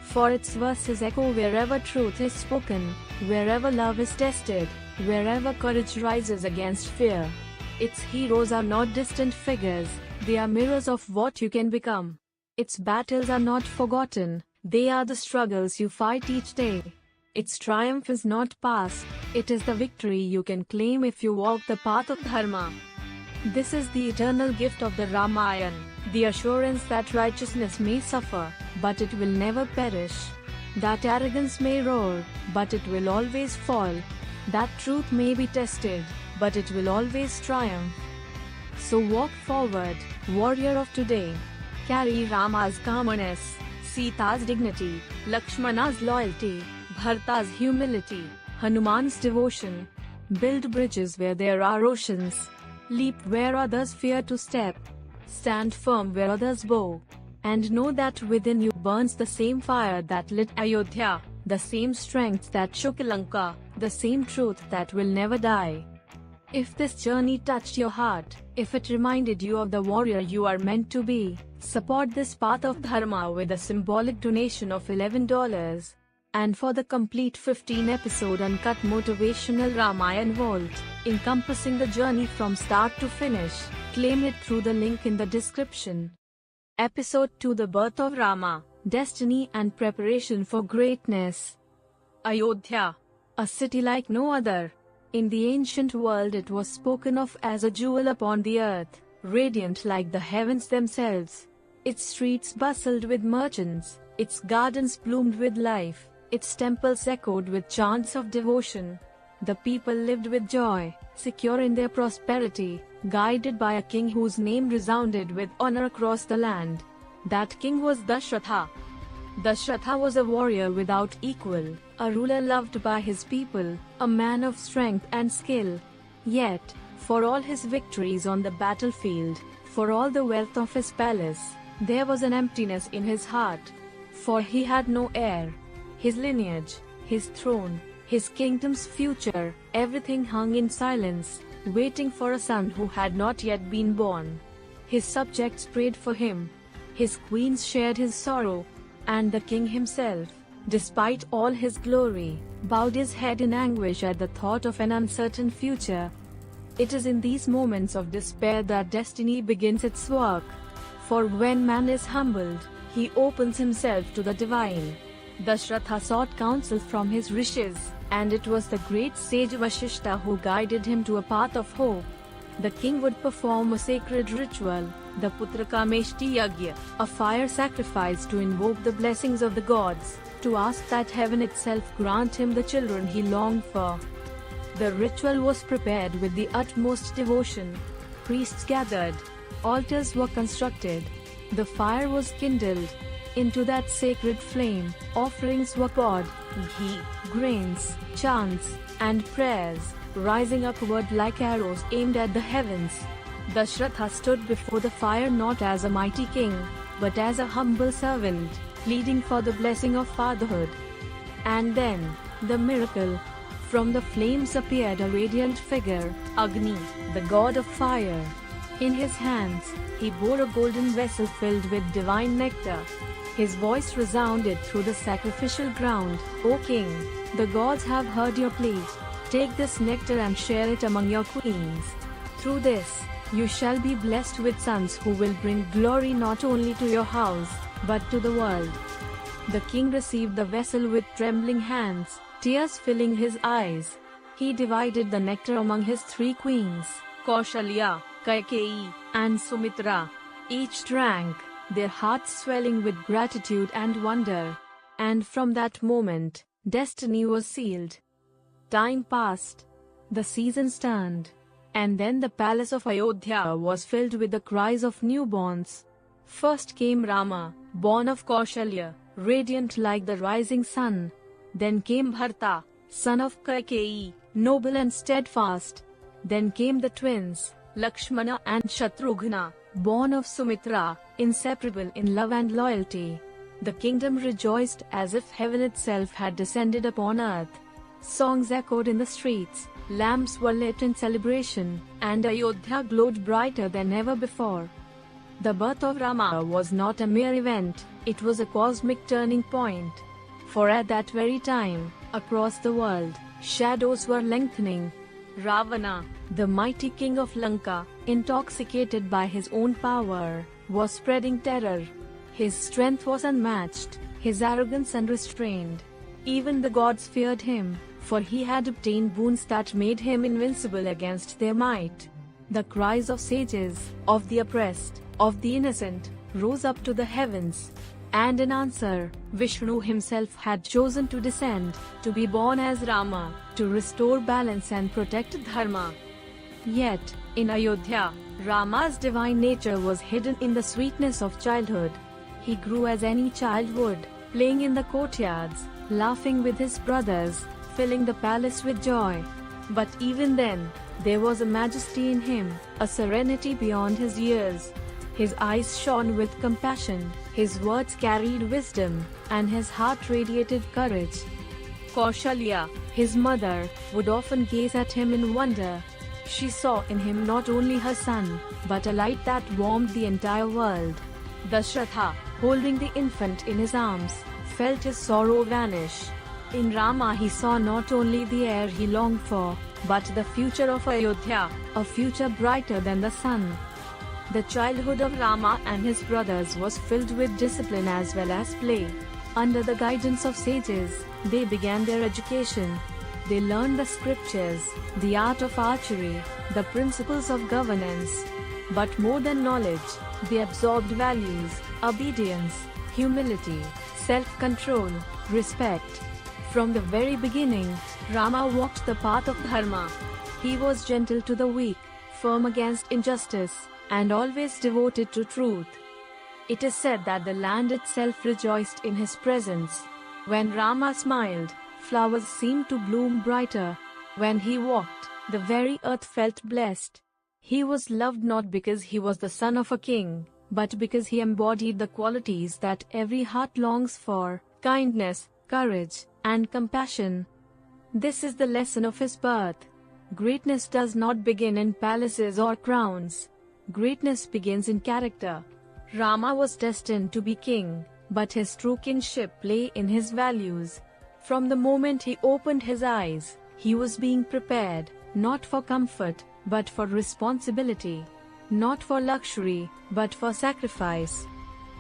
For its verses echo wherever truth is spoken, wherever love is tested, wherever courage rises against fear. Its heroes are not distant figures, they are mirrors of what you can become. Its battles are not forgotten, they are the struggles you fight each day. Its triumph is not past, it is the victory you can claim if you walk the path of Dharma. This is the eternal gift of the Ramayana, the assurance that righteousness may suffer, but it will never perish. That arrogance may roar, but it will always fall. That truth may be tested, but it will always triumph. So walk forward, warrior of today. Carry Rama's calmness, Sita's dignity, Lakshmana's loyalty, Bharata's humility, Hanuman's devotion. Build bridges where there are oceans. Leap where others fear to step. Stand firm where others bow. And know that within you burns the same fire that lit Ayodhya, the same strength that shook Lanka, the same truth that will never die. If this journey touched your heart, if it reminded you of the warrior you are meant to be, support this path of Dharma with a symbolic donation of $11. And for the complete 15-episode uncut motivational Ramayan Vault, encompassing the journey from start to finish, claim it through the link in the description. Episode 2: The Birth of Rama, Destiny and Preparation for Greatness. Ayodhya, a city like no other. In the ancient world it was spoken of as a jewel upon the earth, radiant like the heavens themselves. Its streets bustled with merchants, its gardens bloomed with life, Its temples echoed with chants of devotion. The people lived with joy, secure in their prosperity, guided by a king whose name resounded with honor across the land. That king was Dashratha. Dashratha was a warrior without equal, a ruler loved by his people, a man of strength and skill. Yet, for all his victories on the battlefield, for all the wealth of his palace, there was an emptiness in his heart. For he had no heir. His lineage, his throne, his kingdom's future, everything hung in silence, waiting for a son who had not yet been born. His subjects prayed for him. His queens shared his sorrow. And the king himself, despite all his glory, bowed his head in anguish at the thought of an uncertain future. It is in these moments of despair that destiny begins its work. For when man is humbled, he opens himself to the divine. Dashratha sought counsel from his rishis, and it was the great sage Vashishta who guided him to a path of hope. The king would perform a sacred ritual, the Putrakameshti Yagya, a fire sacrifice to invoke the blessings of the gods, to ask that heaven itself grant him the children he longed for. The ritual was prepared with the utmost devotion. Priests gathered. Altars were constructed. The fire was kindled. Into that sacred flame, offerings were poured, ghee, grains, chants, and prayers, rising upward like arrows aimed at the heavens. Dashratha stood before the fire not as a mighty king, but as a humble servant, pleading for the blessing of fatherhood. And then, the miracle. From the flames appeared a radiant figure, Agni, the god of fire. In his hands, he bore a golden vessel filled with divine nectar. His voice resounded through the sacrificial ground, "O king, the gods have heard your plea. Take this nectar and share it among your queens. Through this, you shall be blessed with sons who will bring glory not only to your house, but to the world." The king received the vessel with trembling hands, tears filling his eyes. He divided the nectar among his 3 queens, Kaushalya, Kaikeyi, and Sumitra. Each drank, their hearts swelling with gratitude and wonder. And from that moment, destiny was sealed. Time passed. The seasons turned. And then the palace of Ayodhya was filled with the cries of newborns. First came Rama, born of Kaushalya, radiant like the rising sun. Then came Bharata, son of Kaikeyi, noble and steadfast. Then came the twins, Lakshmana and Shatrughna, born of Sumitra, inseparable in love and loyalty. The kingdom rejoiced as if heaven itself had descended upon earth. Songs echoed in the streets, lamps were lit in celebration, and Ayodhya glowed brighter than ever before. The birth of Rama was not a mere event, it was a cosmic turning point. For at that very time, across the world, shadows were lengthening. Ravana, the mighty king of Lanka, intoxicated by his own power, was spreading terror. His strength was unmatched, his arrogance unrestrained. Even the gods feared him, for he had obtained boons that made him invincible against their might. The cries of sages, of the oppressed, of the innocent, rose up to the heavens. And in answer, Vishnu himself had chosen to descend, to be born as Rama, to restore balance and protect Dharma. Yet, in Ayodhya, Rama's divine nature was hidden in the sweetness of childhood. He grew as any child would, playing in the courtyards, laughing with his brothers, filling the palace with joy. But even then, there was a majesty in him, a serenity beyond his years. His eyes shone with compassion, his words carried wisdom, and his heart radiated courage. Kaushalya, his mother, would often gaze at him in wonder. She saw in him not only her son, but a light that warmed the entire world. Dashratha, holding the infant in his arms, felt his sorrow vanish. In Rama he saw not only the heir he longed for, but the future of Ayodhya, a future brighter than the sun. The childhood of Rama and his brothers was filled with discipline as well as play. Under the guidance of sages, they began their education. They learned the scriptures, the art of archery, the principles of governance. But more than knowledge, they absorbed values, obedience, humility, self-control, respect. From the very beginning, Rama walked the path of Dharma. He was gentle to the weak, firm against injustice, and always devoted to truth. It is said that the land itself rejoiced in his presence. When Rama smiled, flowers seemed to bloom brighter. When he walked, the very earth felt blessed. He was loved not because he was the son of a king, but because he embodied the qualities that every heart longs for: kindness, courage, and compassion. This is the lesson of his birth. Greatness does not begin in palaces or crowns. Greatness begins in character. Rama was destined to be king, but his true kingship lay in his values. From the moment he opened his eyes, he was being prepared, not for comfort, but for responsibility. Not for luxury, but for sacrifice.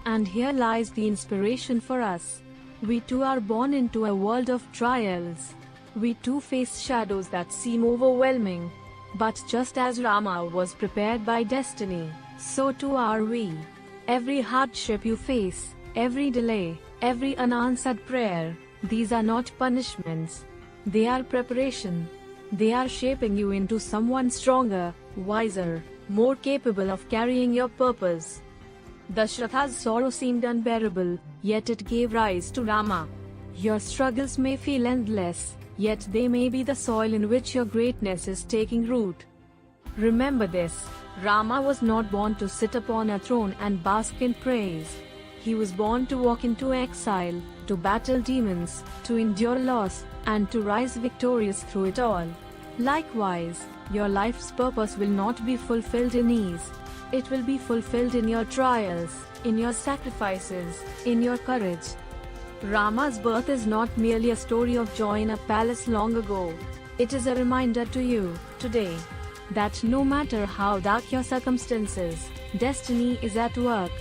And here lies the inspiration for us. We too are born into a world of trials. We too face shadows that seem overwhelming. But just as Rama was prepared by destiny, so too are we. Every hardship you face, every delay, every unanswered prayer, these are not punishments. They are preparation. They are shaping you into someone stronger, wiser, more capable of carrying your purpose. Dashratha's sorrow seemed unbearable, yet it gave rise to Rama. Your struggles may feel endless, yet they may be the soil in which your greatness is taking root. Remember this: Rama was not born to sit upon a throne and bask in praise. He was born to walk into exile, to battle demons, to endure loss, and to rise victorious through it all. Likewise, your life's purpose will not be fulfilled in ease. It will be fulfilled in your trials, in your sacrifices, in your courage. Rama's birth is not merely a story of joy in a palace long ago. It is a reminder to you, today, that no matter how dark your circumstances, destiny is at work.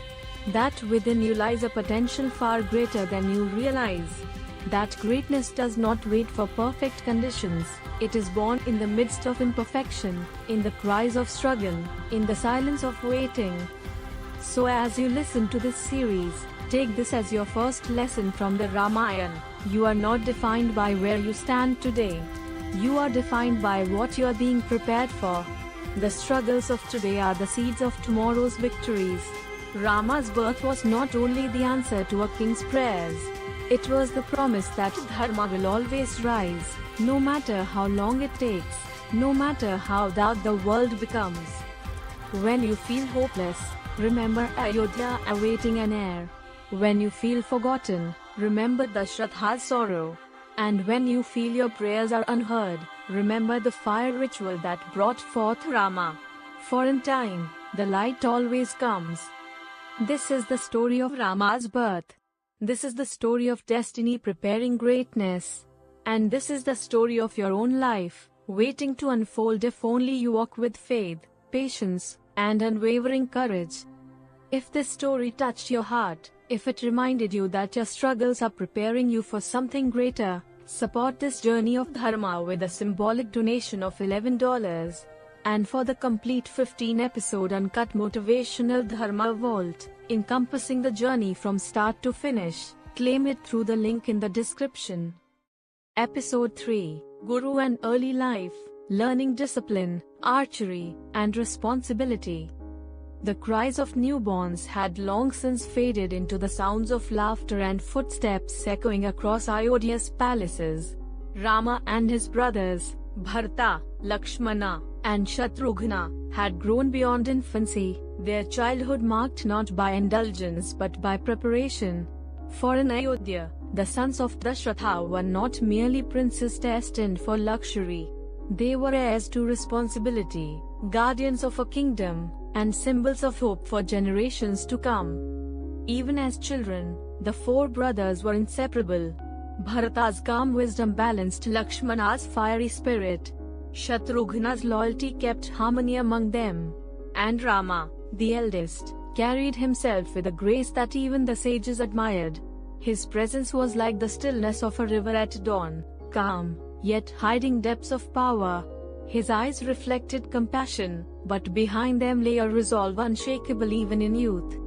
That within you lies a potential far greater than you realize. That greatness does not wait for perfect conditions. It is born in the midst of imperfection, in the cries of struggle, in the silence of waiting. So as you listen to this series, take this as your first lesson from the Ramayan. You are not defined by where you stand today. You are defined by what you are being prepared for. The struggles of today are the seeds of tomorrow's victories. Rama's birth was not only the answer to a king's prayers. It was the promise that Dharma will always rise, no matter how long it takes, no matter how dark the world becomes. When you feel hopeless, remember Ayodhya awaiting an heir. When you feel forgotten, remember Dashratha's sorrow. And when you feel your prayers are unheard, remember the fire ritual that brought forth Rama. For in time, the light always comes. This is the story of Rama's birth. This is the story of destiny preparing greatness. And this is the story of your own life, waiting to unfold if only you walk with faith, patience, and unwavering courage. If this story touched your heart, if it reminded you that your struggles are preparing you for something greater, support this journey of Dharma with a symbolic donation of $11. And for the complete 15-episode uncut motivational Dharma Vault, encompassing the journey from start to finish, claim it through the link in the description. Episode 3: Guru and Early Life, Learning Discipline, Archery, and Responsibility. The cries of newborns had long since faded into the sounds of laughter and footsteps echoing across Ayodhya's palaces. Rama and his brothers, Bharata, Lakshmana, and Shatrughna, had grown beyond infancy, their childhood marked not by indulgence but by preparation. For in Ayodhya, the sons of Dashratha were not merely princes destined for luxury. They were heirs to responsibility, guardians of a kingdom, and symbols of hope for generations to come. Even as children, the four brothers were inseparable. Bharata's calm wisdom balanced Lakshmana's fiery spirit. Shatrughna's loyalty kept harmony among them. And Rama, the eldest, carried himself with a grace that even the sages admired. His presence was like the stillness of a river at dawn, calm, yet hiding depths of power. His eyes reflected compassion, but behind them lay a resolve unshakable even in youth.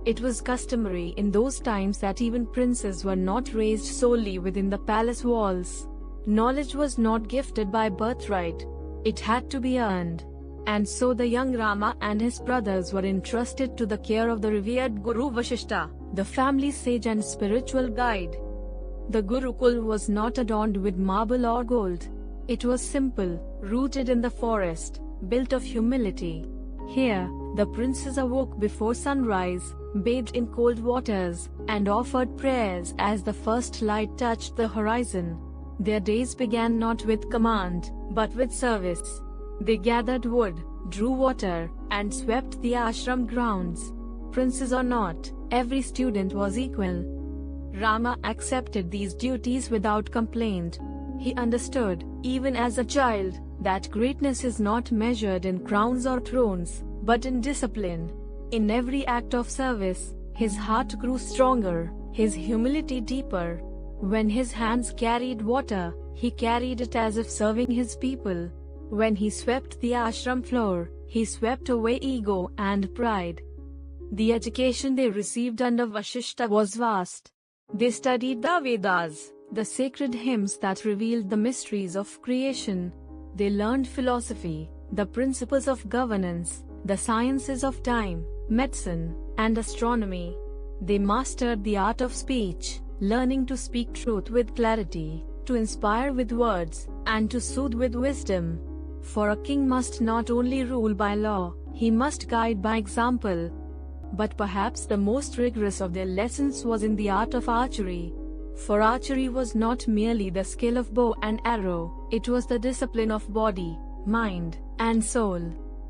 It was customary in those times that even princes were not raised solely within the palace walls. Knowledge was not gifted by birthright. It had to be earned. And so the young Rama and his brothers were entrusted to the care of the revered Guru Vasishtha, the family sage and spiritual guide. The Gurukul was not adorned with marble or gold. It was simple, rooted in the forest, built of humility. Here, the princes awoke before sunrise, bathed in cold waters, and offered prayers as the first light touched the horizon. Their days began not with command, but with service. They gathered wood, drew water, and swept the ashram grounds. Princes or not, every student was equal. Rama accepted these duties without complaint. He understood, even as a child, that greatness is not measured in crowns or thrones, but in discipline. In every act of service, his heart grew stronger, his humility deeper. When his hands carried water, he carried it as if serving his people. When he swept the ashram floor, he swept away ego and pride. The education they received under Vasishtha was vast. They studied the Vedas, the sacred hymns that revealed the mysteries of creation. They learned philosophy, the principles of governance, the sciences of time, medicine, and astronomy. They mastered the art of speech, learning to speak truth with clarity, to inspire with words, and to soothe with wisdom. For a king must not only rule by law, he must guide by example. But perhaps the most rigorous of their lessons was in the art of archery. For archery was not merely the skill of bow and arrow, it was the discipline of body, mind, and soul.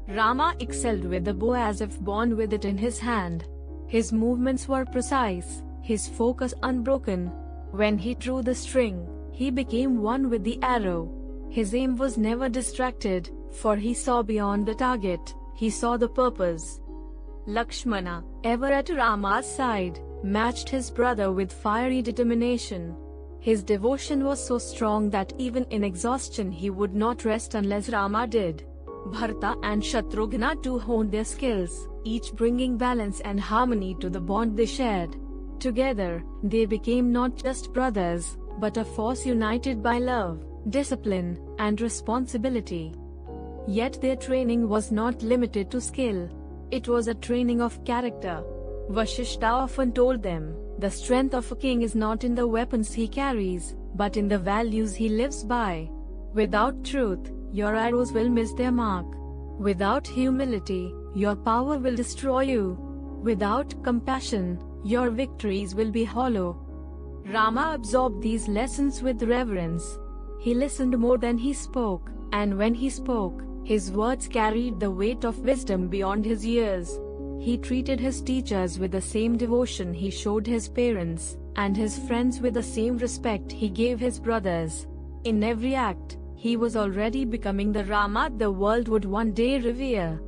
Rama excelled with the bow as if born with it in his hand. His movements were precise, his focus unbroken. When he drew the string, he became one with the arrow. His aim was never distracted, for he saw beyond the target, he saw the purpose. Lakshmana, ever at Rama's side, matched his brother with fiery determination. His devotion was so strong that even in exhaustion he would not rest unless Rama did. Bharata and Shatrughna too honed their skills, each bringing balance and harmony to the bond they shared. Together, they became not just brothers, but a force united by love, discipline, and responsibility. Yet their training was not limited to skill. It was a training of character. Vasishtha often told them, the strength of a king is not in the weapons he carries, but in the values he lives by. Without truth, your arrows will miss their mark. Without humility, your power will destroy you. Without compassion, your victories will be hollow. Rama absorbed these lessons with reverence. He listened more than he spoke, and when he spoke, his words carried the weight of wisdom beyond his years. He treated his teachers with the same devotion he showed his parents, and his friends with the same respect he gave his brothers. In every act, he was already becoming the Rama the world would one day revere.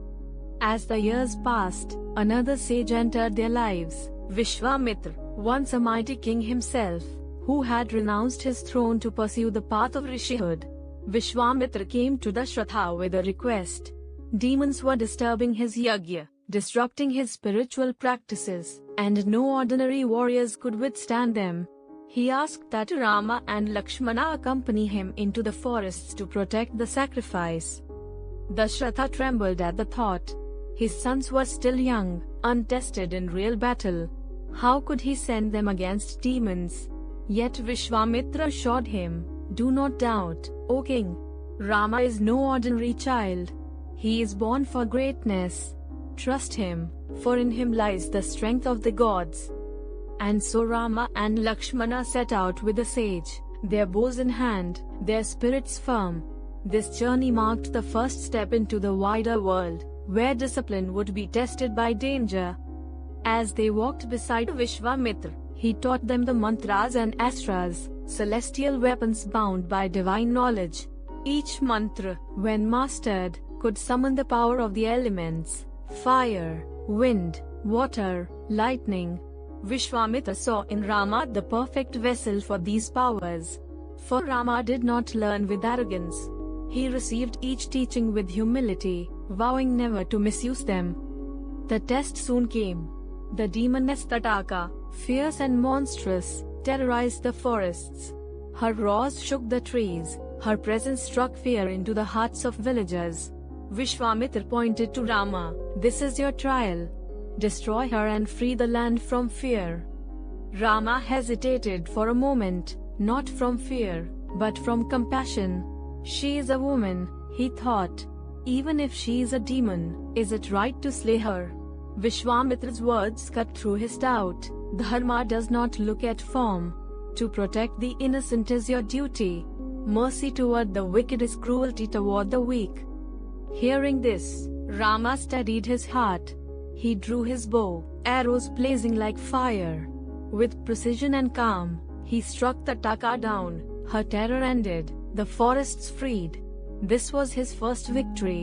As the years passed, another sage entered their lives, Vishwamitra, once a mighty king himself, who had renounced his throne to pursue the path of rishihood. Vishwamitra came to Dashratha with a request. Demons were disturbing his yajna, disrupting his spiritual practices, and no ordinary warriors could withstand them. He asked that Rama and Lakshmana accompany him into the forests to protect the sacrifice. Dashratha trembled at the thought. His sons were still young, untested in real battle. How could he send them against demons? Yet Vishwamitra assured him, "Do not doubt, O king. Rama is no ordinary child. He is born for greatness. Trust him, for in him lies the strength of the gods." And so Rama and Lakshmana set out with the sage, their bows in hand, their spirits firm. This journey marked the first step into the wider world, where discipline would be tested by danger. As they walked beside Vishwamitra, he taught them the mantras and astras, celestial weapons bound by divine knowledge. Each mantra, when mastered, could summon the power of the elements: fire, wind, water, lightning. Vishwamitra saw in Rama the perfect vessel for these powers. For Rama did not learn with arrogance. He received each teaching with humility, vowing never to misuse them. The test soon came. The demoness Tataka, fierce and monstrous, terrorized the forests. Her roars shook the trees, her presence struck fear into the hearts of villagers. Vishwamitra pointed to Rama, "This is your trial. Destroy her and free the land from fear." Rama hesitated for a moment, not from fear, but from compassion. She is a woman, he thought. Even if she is a demon, is it right to slay her? Vishwamitra's words cut through his doubt. Dharma does not look at form. To protect the innocent is your duty. Mercy toward the wicked is cruelty toward the weak. Hearing this, Rama steadied his heart. He drew his bow, arrows blazing like fire. With precision and calm, he struck the Tataka down. Her terror ended, the forests freed. This was his first victory.